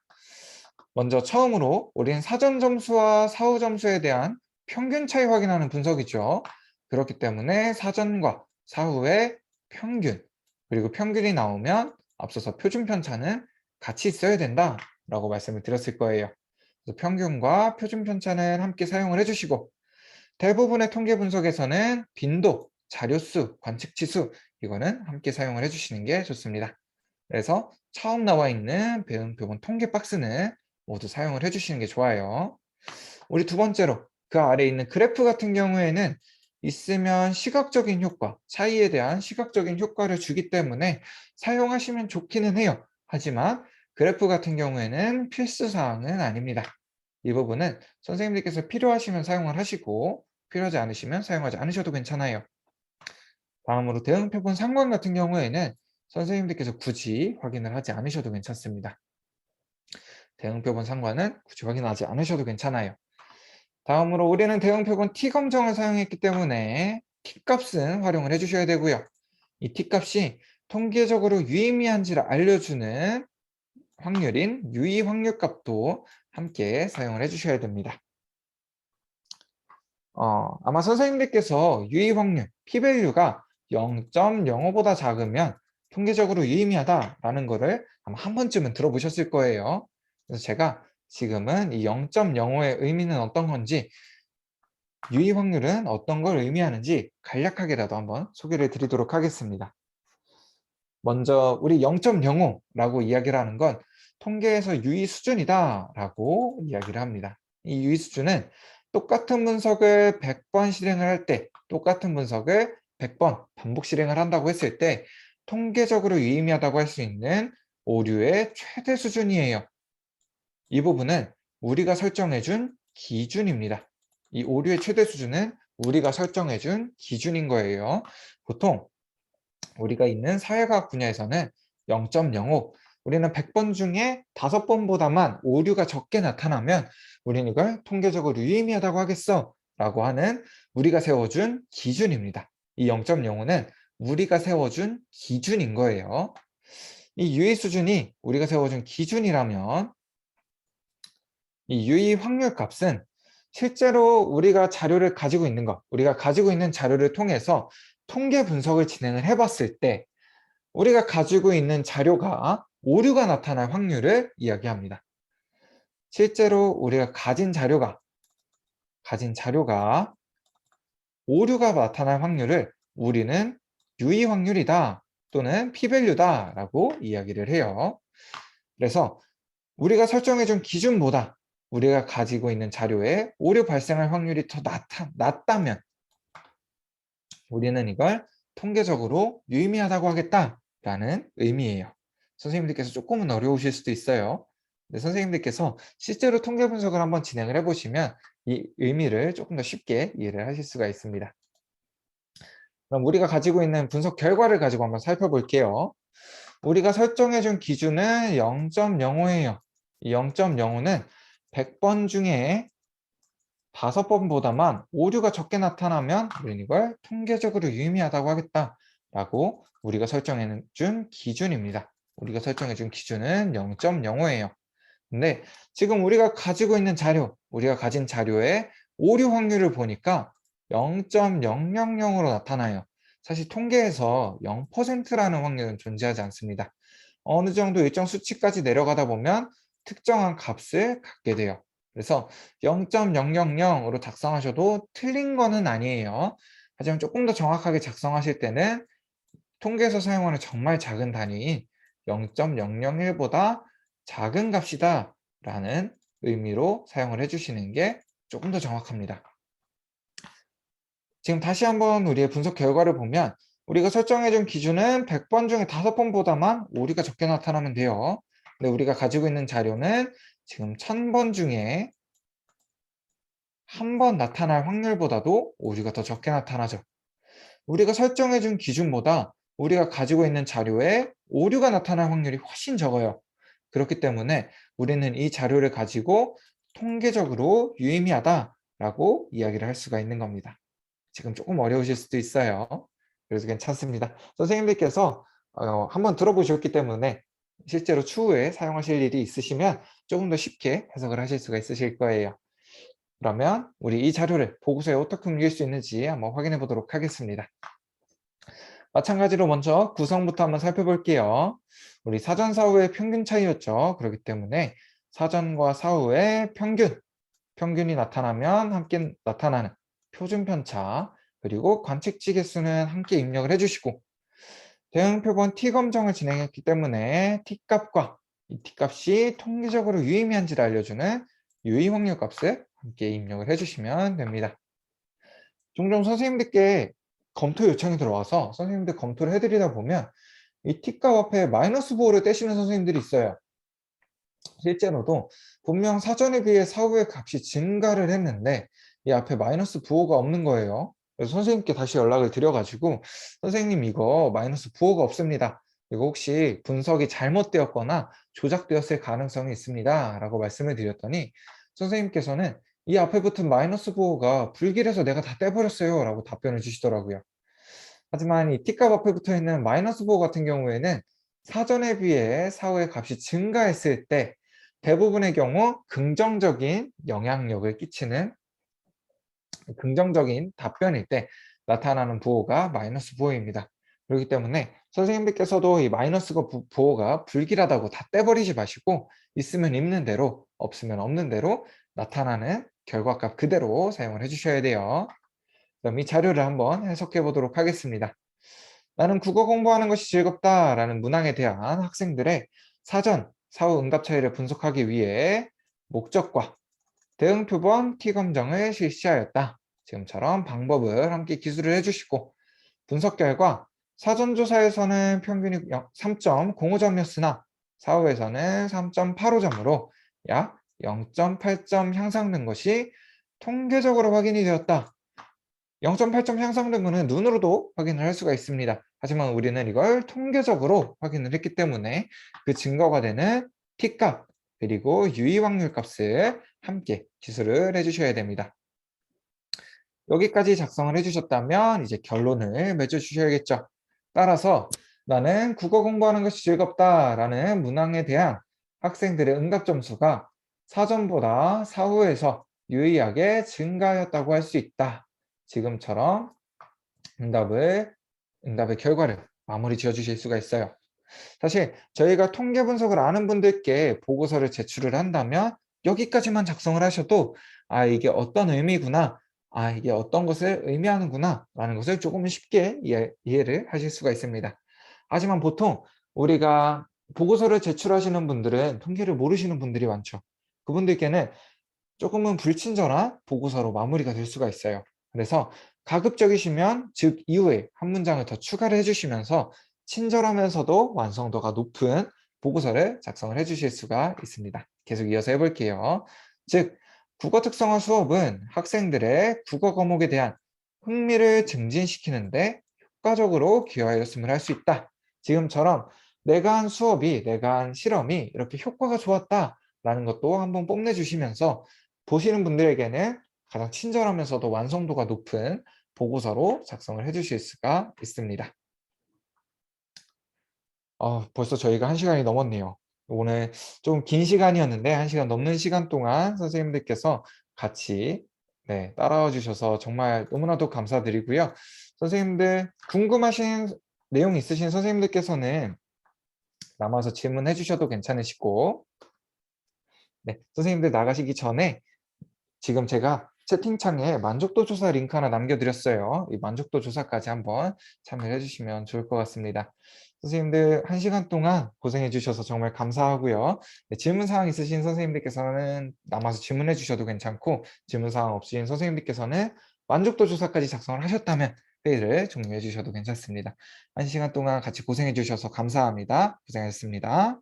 먼저 처음으로 우리는 사전 점수와 사후 점수에 대한 평균 차이 확인하는 분석이죠. 그렇기 때문에 사전과 사후의 평균, 그리고 평균이 나오면 앞서서 표준 편차는 같이 있어야 된다라고 말씀을 드렸을 거예요. 그래서 평균과 표준 편차는 함께 사용을 해주시고 대부분의 통계 분석에서는 빈도, 자료수, 관측치수 이거는 함께 사용을 해주시는 게 좋습니다. 그래서 처음 나와 있는 배운 표본 통계 박스는 모두 사용을 해주시는 게 좋아요. 우리 두 번째로 그 아래에 있는 그래프 같은 경우에는 있으면 시각적인 효과, 차이에 대한 시각적인 효과를 주기 때문에 사용하시면 좋기는 해요. 하지만 그래프 같은 경우에는 필수사항은 아닙니다. 이 부분은 선생님들께서 필요하시면 사용을 하시고 필요하지 않으시면 사용하지 않으셔도 괜찮아요. 다음으로 대응표본 상관 같은 경우에는 선생님들께서 굳이 확인을 하지 않으셔도 괜찮습니다. 대응표본 상관은 굳이 확인하지 않으셔도 괜찮아요. 다음으로 우리는 대응표본 T검정을 사용했기 때문에 T값은 활용을 해주셔야 되고요. 이 T값이 통계적으로 유의미한지를 알려주는 확률인 유의 확률값도 함께 사용을 해주셔야 됩니다. 아마 선생님들께서 유의 확률, p-value가 0.05보다 작으면 통계적으로 유의미하다라는 거를 아마 한 번쯤은 들어보셨을 거예요. 그래서 제가 지금은 이 0.05의 의미는 어떤 건지 유의 확률은 어떤 걸 의미하는지 간략하게라도 한번 소개를 드리도록 하겠습니다. 먼저 우리 0.05라고 이야기를 하는 건 통계에서 유의 수준이다 라고 이야기를 합니다. 이 유의 수준은 똑같은 분석을 100번 실행을 할 때, 똑같은 분석을 100번 반복 실행을 한다고 했을 때 통계적으로 유의미하다고 할 수 있는 오류의 최대 수준이에요. 이 부분은 우리가 설정해준 기준입니다. 이 오류의 최대 수준은 우리가 설정해준 기준인 거예요. 보통 우리가 있는 사회과학 분야에서는 0.05, 우리는 100번 중에 5번보다만 오류가 적게 나타나면 우리는 이걸 통계적으로 유의미하다고 하겠어 라고 하는 우리가 세워준 기준입니다. 이 0.05는 우리가 세워준 기준인 거예요. 이 유의 수준이 우리가 세워준 기준이라면 이 유의 확률 값은 실제로 우리가 자료를 가지고 있는 것, 우리가 가지고 있는 자료를 통해서 통계 분석을 진행을 해봤을 때 우리가 가지고 있는 자료가 오류가 나타날 확률을 이야기합니다. 실제로 우리가 가진 자료가 오류가 나타날 확률을 우리는 유의 확률이다 또는 p-value다 라고 이야기를 해요. 그래서 우리가 설정해준 기준보다 우리가 가지고 있는 자료에 오류 발생할 확률이 더 낮다면 우리는 이걸 통계적으로 유의미하다고 하겠다라는 의미예요. 선생님들께서 조금은 어려우실 수도 있어요. 근데 선생님들께서 실제로 통계 분석을 한번 진행을 해보시면 이 의미를 조금 더 쉽게 이해를 하실 수가 있습니다. 그럼 우리가 가지고 있는 분석 결과를 가지고 한번 살펴볼게요. 우리가 설정해준 기준은 0.05예요. 이 0.05는 100번 중에 5번보다만 오류가 적게 나타나면 우리는 이걸 통계적으로 유의미하다고 하겠다라고 우리가 설정해준 기준입니다. 우리가 설정해준 기준은 0.05예요. 근데 지금 우리가 가지고 있는 자료, 우리가 가진 자료의 오류 확률을 보니까 0.000으로 나타나요. 사실 통계에서 0%라는 확률은 존재하지 않습니다. 어느 정도 일정 수치까지 내려가다 보면 특정한 값을 갖게 돼요. 그래서 0.000으로 작성하셔도 틀린 거는 아니에요. 하지만 조금 더 정확하게 작성하실 때는 통계에서 사용하는 정말 작은 단위인 0.001보다 작은 값이다 라는 의미로 사용을 해주시는 게 조금 더 정확합니다. 지금 다시 한번 우리의 분석 결과를 보면 우리가 설정해준 기준은 100번 중에 5번보다만 오류가 적게 나타나면 돼요. 근데 우리가 가지고 있는 자료는 지금 1000번 중에 한 번 나타날 확률보다도 오류가 더 적게 나타나죠. 우리가 설정해준 기준보다 우리가 가지고 있는 자료에 오류가 나타날 확률이 훨씬 적어요. 그렇기 때문에 우리는 이 자료를 가지고 통계적으로 유의미하다라고 이야기를 할 수가 있는 겁니다. 지금 조금 어려우실 수도 있어요. 그래서 괜찮습니다. 선생님들께서 한번 들어보셨기 때문에 실제로 추후에 사용하실 일이 있으시면 조금 더 쉽게 해석을 하실 수가 있으실 거예요. 그러면 우리 이 자료를 보고서에 어떻게 옮길 수 있는지 한번 확인해 보도록 하겠습니다. 마찬가지로 먼저 구성부터 한번 살펴볼게요. 우리 사전 사후의 평균 차이였죠. 그렇기 때문에 사전과 사후의 평균이 나타나면 함께 나타나는 표준 편차, 그리고 관측지 개수는 함께 입력을 해주시고 대응 표본 t 검정을 진행했기 때문에 t 값과 이 t 값이 통계적으로 유의미한지를 알려주는 유의 확률 값을 함께 입력을 해주시면 됩니다. 종종 선생님들께 검토 요청이 들어와서 선생님들 검토를 해드리다 보면 이 t값 앞에 마이너스 부호를 떼시는 선생님들이 있어요. 실제로도 분명 사전에 비해 사후의 값이 증가를 했는데 이 앞에 마이너스 부호가 없는 거예요. 그래서 선생님께 다시 연락을 드려가지고 선생님 이거 마이너스 부호가 없습니다. 이거 혹시 분석이 잘못되었거나 조작되었을 가능성이 있습니다 라고 말씀을 드렸더니 선생님께서는 이 앞에 붙은 마이너스 부호가 불길해서 내가 다 떼버렸어요 라고 답변을 주시더라고요. 하지만 이 t값 앞에 붙어 있는 마이너스 부호 같은 경우에는 사전에 비해 사후의 값이 증가했을 때 대부분의 경우 긍정적인 영향력을 끼치는 긍정적인 답변일 때 나타나는 부호가 마이너스 부호입니다. 그렇기 때문에 선생님들께서도 이 마이너스 부호가 불길하다고 다 떼버리지 마시고 있으면 있는 대로 없으면 없는 대로 나타나는 결과값 그대로 사용을 해주셔야 돼요. 그럼 이 자료를 한번 해석해 보도록 하겠습니다. 나는 국어 공부하는 것이 즐겁다라는 문항에 대한 학생들의 사전, 사후 응답 차이를 분석하기 위해 목적과 대응 표본 T검정을 실시하였다. 지금처럼 방법을 함께 기술을 해주시고 분석 결과 사전조사에서는 평균이 3.05점이었으나 사후에서는 3.85점으로 약 0.8점 향상된 것이 통계적으로 확인이 되었다. 0.8점 향상된 것은 눈으로도 확인을 할 수가 있습니다. 하지만 우리는 이걸 통계적으로 확인을 했기 때문에 그 증거가 되는 T값 그리고 유의 확률 값을 함께 기술을 해주셔야 됩니다. 여기까지 작성을 해주셨다면 이제 결론을 맺어주셔야겠죠. 따라서 나는 국어 공부하는 것이 즐겁다라는 문항에 대한 학생들의 응답 점수가 사전보다 사후에서 유의하게 증가하였다고 할 수 있다. 지금처럼 응답의 결과를 마무리 지어주실 수가 있어요. 사실 저희가 통계 분석을 아는 분들께 보고서를 제출을 한다면 여기까지만 작성을 하셔도 아 이게 어떤 의미구나, 아 이게 어떤 것을 의미하는구나 라는 것을 조금 쉽게 이해를 하실 수가 있습니다. 하지만 보통 우리가 보고서를 제출하시는 분들은 통계를 모르시는 분들이 많죠. 그분들께는 조금은 불친절한 보고서로 마무리가 될 수가 있어요. 그래서 가급적이시면 즉 이후에 한 문장을 더 추가를 해주시면서 친절하면서도 완성도가 높은 보고서를 작성을 해주실 수가 있습니다. 계속 이어서 해볼게요. 즉 국어 특성화 수업은 학생들의 국어 과목에 대한 흥미를 증진시키는데 효과적으로 기여하였음을 할 수 있다. 지금처럼 내가 한 수업이, 내가 한 실험이 이렇게 효과가 좋았다라는 것도 한번 뽐내주시면서 보시는 분들에게는 가장 친절하면서도 완성도가 높은 보고서로 작성을 해주실 수가 있습니다. 벌써 저희가 1시간이 넘었네요. 오늘 좀 긴 시간이었는데 1시간 넘는 시간 동안 선생님들께서 같이 따라와 주셔서 정말 너무나도 감사드리고요. 선생님들 궁금하신 내용 있으신 선생님들께서는 남아서 질문해 주셔도 괜찮으시고 선생님들 나가시기 전에 지금 제가 채팅창에 만족도 조사 링크 하나 남겨드렸어요. 이 만족도 조사까지 한번 참여해 주시면 좋을 것 같습니다. 선생님들 1시간 동안 고생해 주셔서 정말 감사하고요. 질문사항 있으신 선생님들께서는 남아서 질문해 주셔도 괜찮고 질문사항 없으신 선생님들께서는 만족도 조사까지 작성을 하셨다면 회의를 종료해 주셔도 괜찮습니다. 1시간 동안 같이 고생해 주셔서 감사합니다. 고생하셨습니다.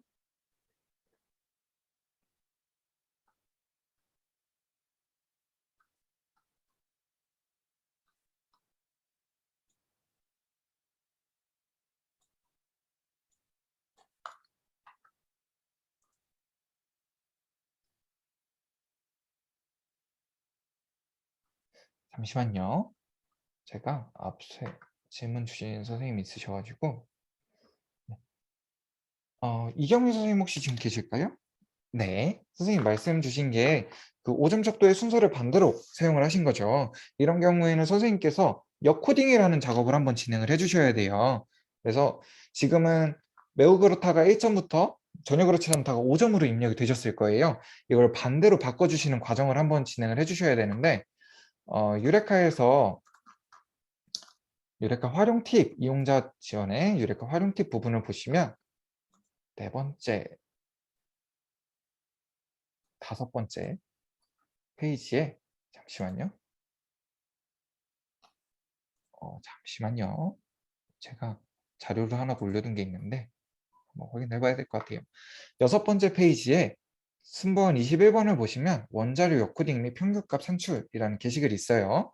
잠시만요. 제가 앞에 질문 주신 선생님이 있으셔가지고 이경민 선생님 혹시 지금 계실까요? 네, 선생님 말씀 주신 게 그 5점 척도의 순서를 반대로 사용을 하신 거죠. 이런 경우에는 선생님께서 역코딩이라는 작업을 한번 진행을 해주셔야 돼요. 그래서 지금은 매우 그렇다가 1점부터 전혀 그렇지 않다가 5점으로 입력이 되셨을 거예요. 이걸 반대로 바꿔주시는 과정을 한번 진행을 해주셔야 되는데 유레카에서 유레카 활용 팁, 이용자 지원의 유레카 활용 팁 부분을 보시면 4번째, 5번째 페이지에 잠시만요. 잠시만요. 제가 자료를 하나 올려둔 게 있는데 한번 확인해 봐야 될 것 같아요. 6번째 페이지에 순번 21번을 보시면 원자료 역코딩 및 평균값 산출이라는 게시글이 있어요.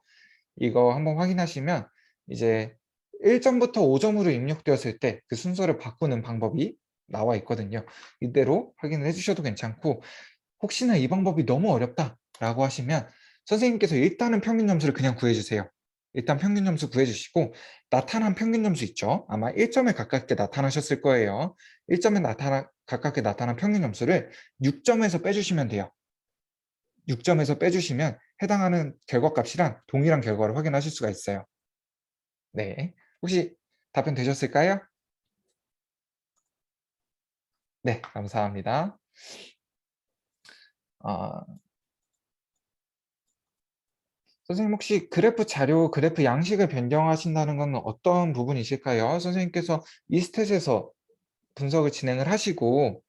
이거 한번 확인하시면 이제 1점부터 5점으로 입력되었을 때 그 순서를 바꾸는 방법이 나와 있거든요. 이대로 확인을 해주셔도 괜찮고 혹시나 이 방법이 너무 어렵다라고 하시면 선생님께서 일단은 평균 점수를 그냥 구해주세요. 일단 평균 점수 구해주시고 나타난 평균 점수 있죠? 아마 1점에 가깝게 나타나셨을 거예요. 1점에 가깝게 나타난 평균 점수를 6점에서 빼주시면 돼요. 6점에서 빼주시면 해당하는 결과값이랑 동일한 결과를 확인하실 수가 있어요. 네, 혹시 답변 되셨을까요? 네, 감사합니다. 선생님 혹시 그래프 자료, 그래프 양식을 변경하신다는 건 어떤 부분이실까요? 선생님께서 이 스탯에서 분석을 진행을 하시고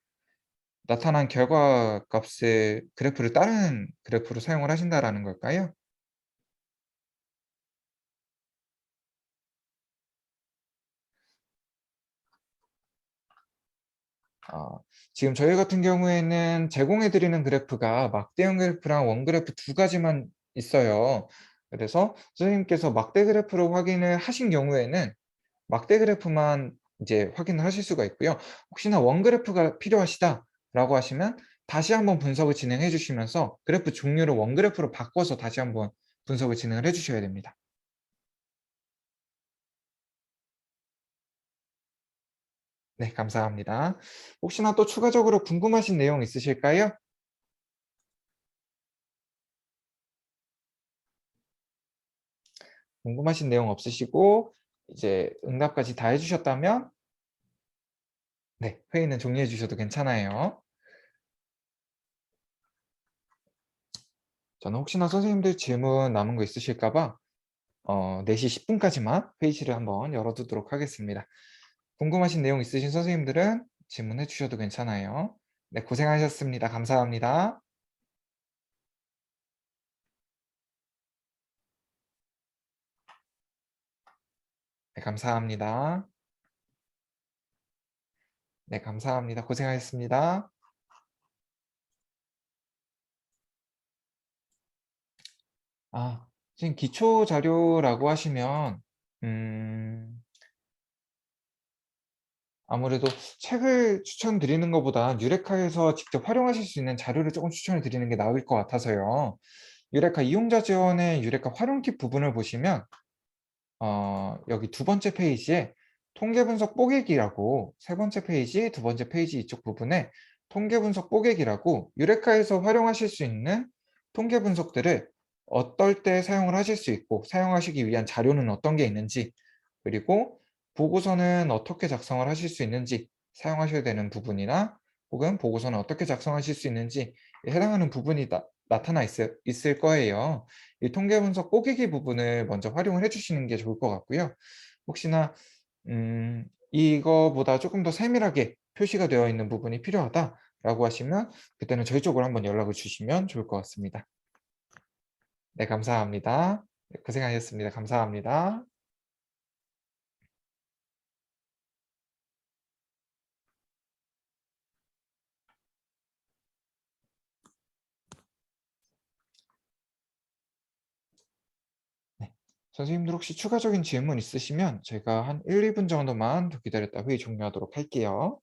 나타난 결과 값의 그래프를 다른 그래프로 사용을 하신다라는 걸까요? 아, 지금 저희 같은 경우에는 제공해 드리는 그래프가 막대형 그래프랑 원 그래프 두 가지만 있어요. 그래서 선생님께서 막대 그래프로 확인을 하신 경우에는 막대 그래프만 이제 확인을 하실 수가 있고요. 혹시나 원 그래프가 필요하시다라고 하시면 다시 한번 분석을 진행해 주시면서 그래프 종류를 원 그래프로 바꿔서 다시 한번 분석을 진행을 해 주셔야 됩니다. 네, 감사합니다. 혹시나 또 추가적으로 궁금하신 내용 있으실까요? 궁금하신 내용 없으시고 이제 응답까지 다 해 주셨다면 네, 회의는 종료해 주셔도 괜찮아요. 저는 혹시나 선생님들 질문 남은 거 있으실까 봐 4시 10분 까지만 회의실을 한번 열어 두도록 하겠습니다. 궁금하신 내용 있으신 선생님들은 질문해 주셔도 괜찮아요. 네, 고생하셨습니다. 감사합니다. 네, 감사합니다. 네, 감사합니다. 고생하셨습니다. 아, 지금 기초 자료라고 하시면 음 아무래도 책을 추천드리는 것보다 유레카에서 직접 활용하실 수 있는 자료를 조금 추천을 드리는 게 나을 것 같아서요. 유레카 이용자 지원의 유레카 활용 팁 부분을 보시면 여기 두 번째 페이지에 통계 분석 뽀개기라고 세 번째 페이지, 두 번째 페이지 이쪽 부분에 통계 분석 뽀개기라고 유레카에서 활용하실 수 있는 통계 분석들을 어떨 때 사용을 하실 수 있고 사용하시기 위한 자료는 어떤 게 있는지 그리고 보고서는 어떻게 작성을 하실 수 있는지 사용하셔야 되는 부분이나 혹은 보고서는 어떻게 작성하실 수 있는지 해당하는 부분이 나타나 있을 거예요. 이 통계 분석 뽀개기 부분을 먼저 활용을 해 주시는 게 좋을 것 같고요. 혹시나 이거보다 조금 더 세밀하게 표시가 되어 있는 부분이 필요하다라고 하시면 그때는 저희 쪽으로 한번 연락을 주시면 좋을 것 같습니다. 네, 감사합니다. 네, 고생하셨습니다. 감사합니다. 네. 선생님들 혹시 추가적인 질문 있으시면 제가 한 1-2분 정도만 더 기다렸다 회의 종료하도록 할게요.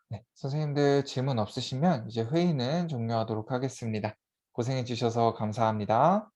네. 선생님들 질문 없으시면 이제 회의는 종료하도록 하겠습니다. 고생해 주셔서 감사합니다.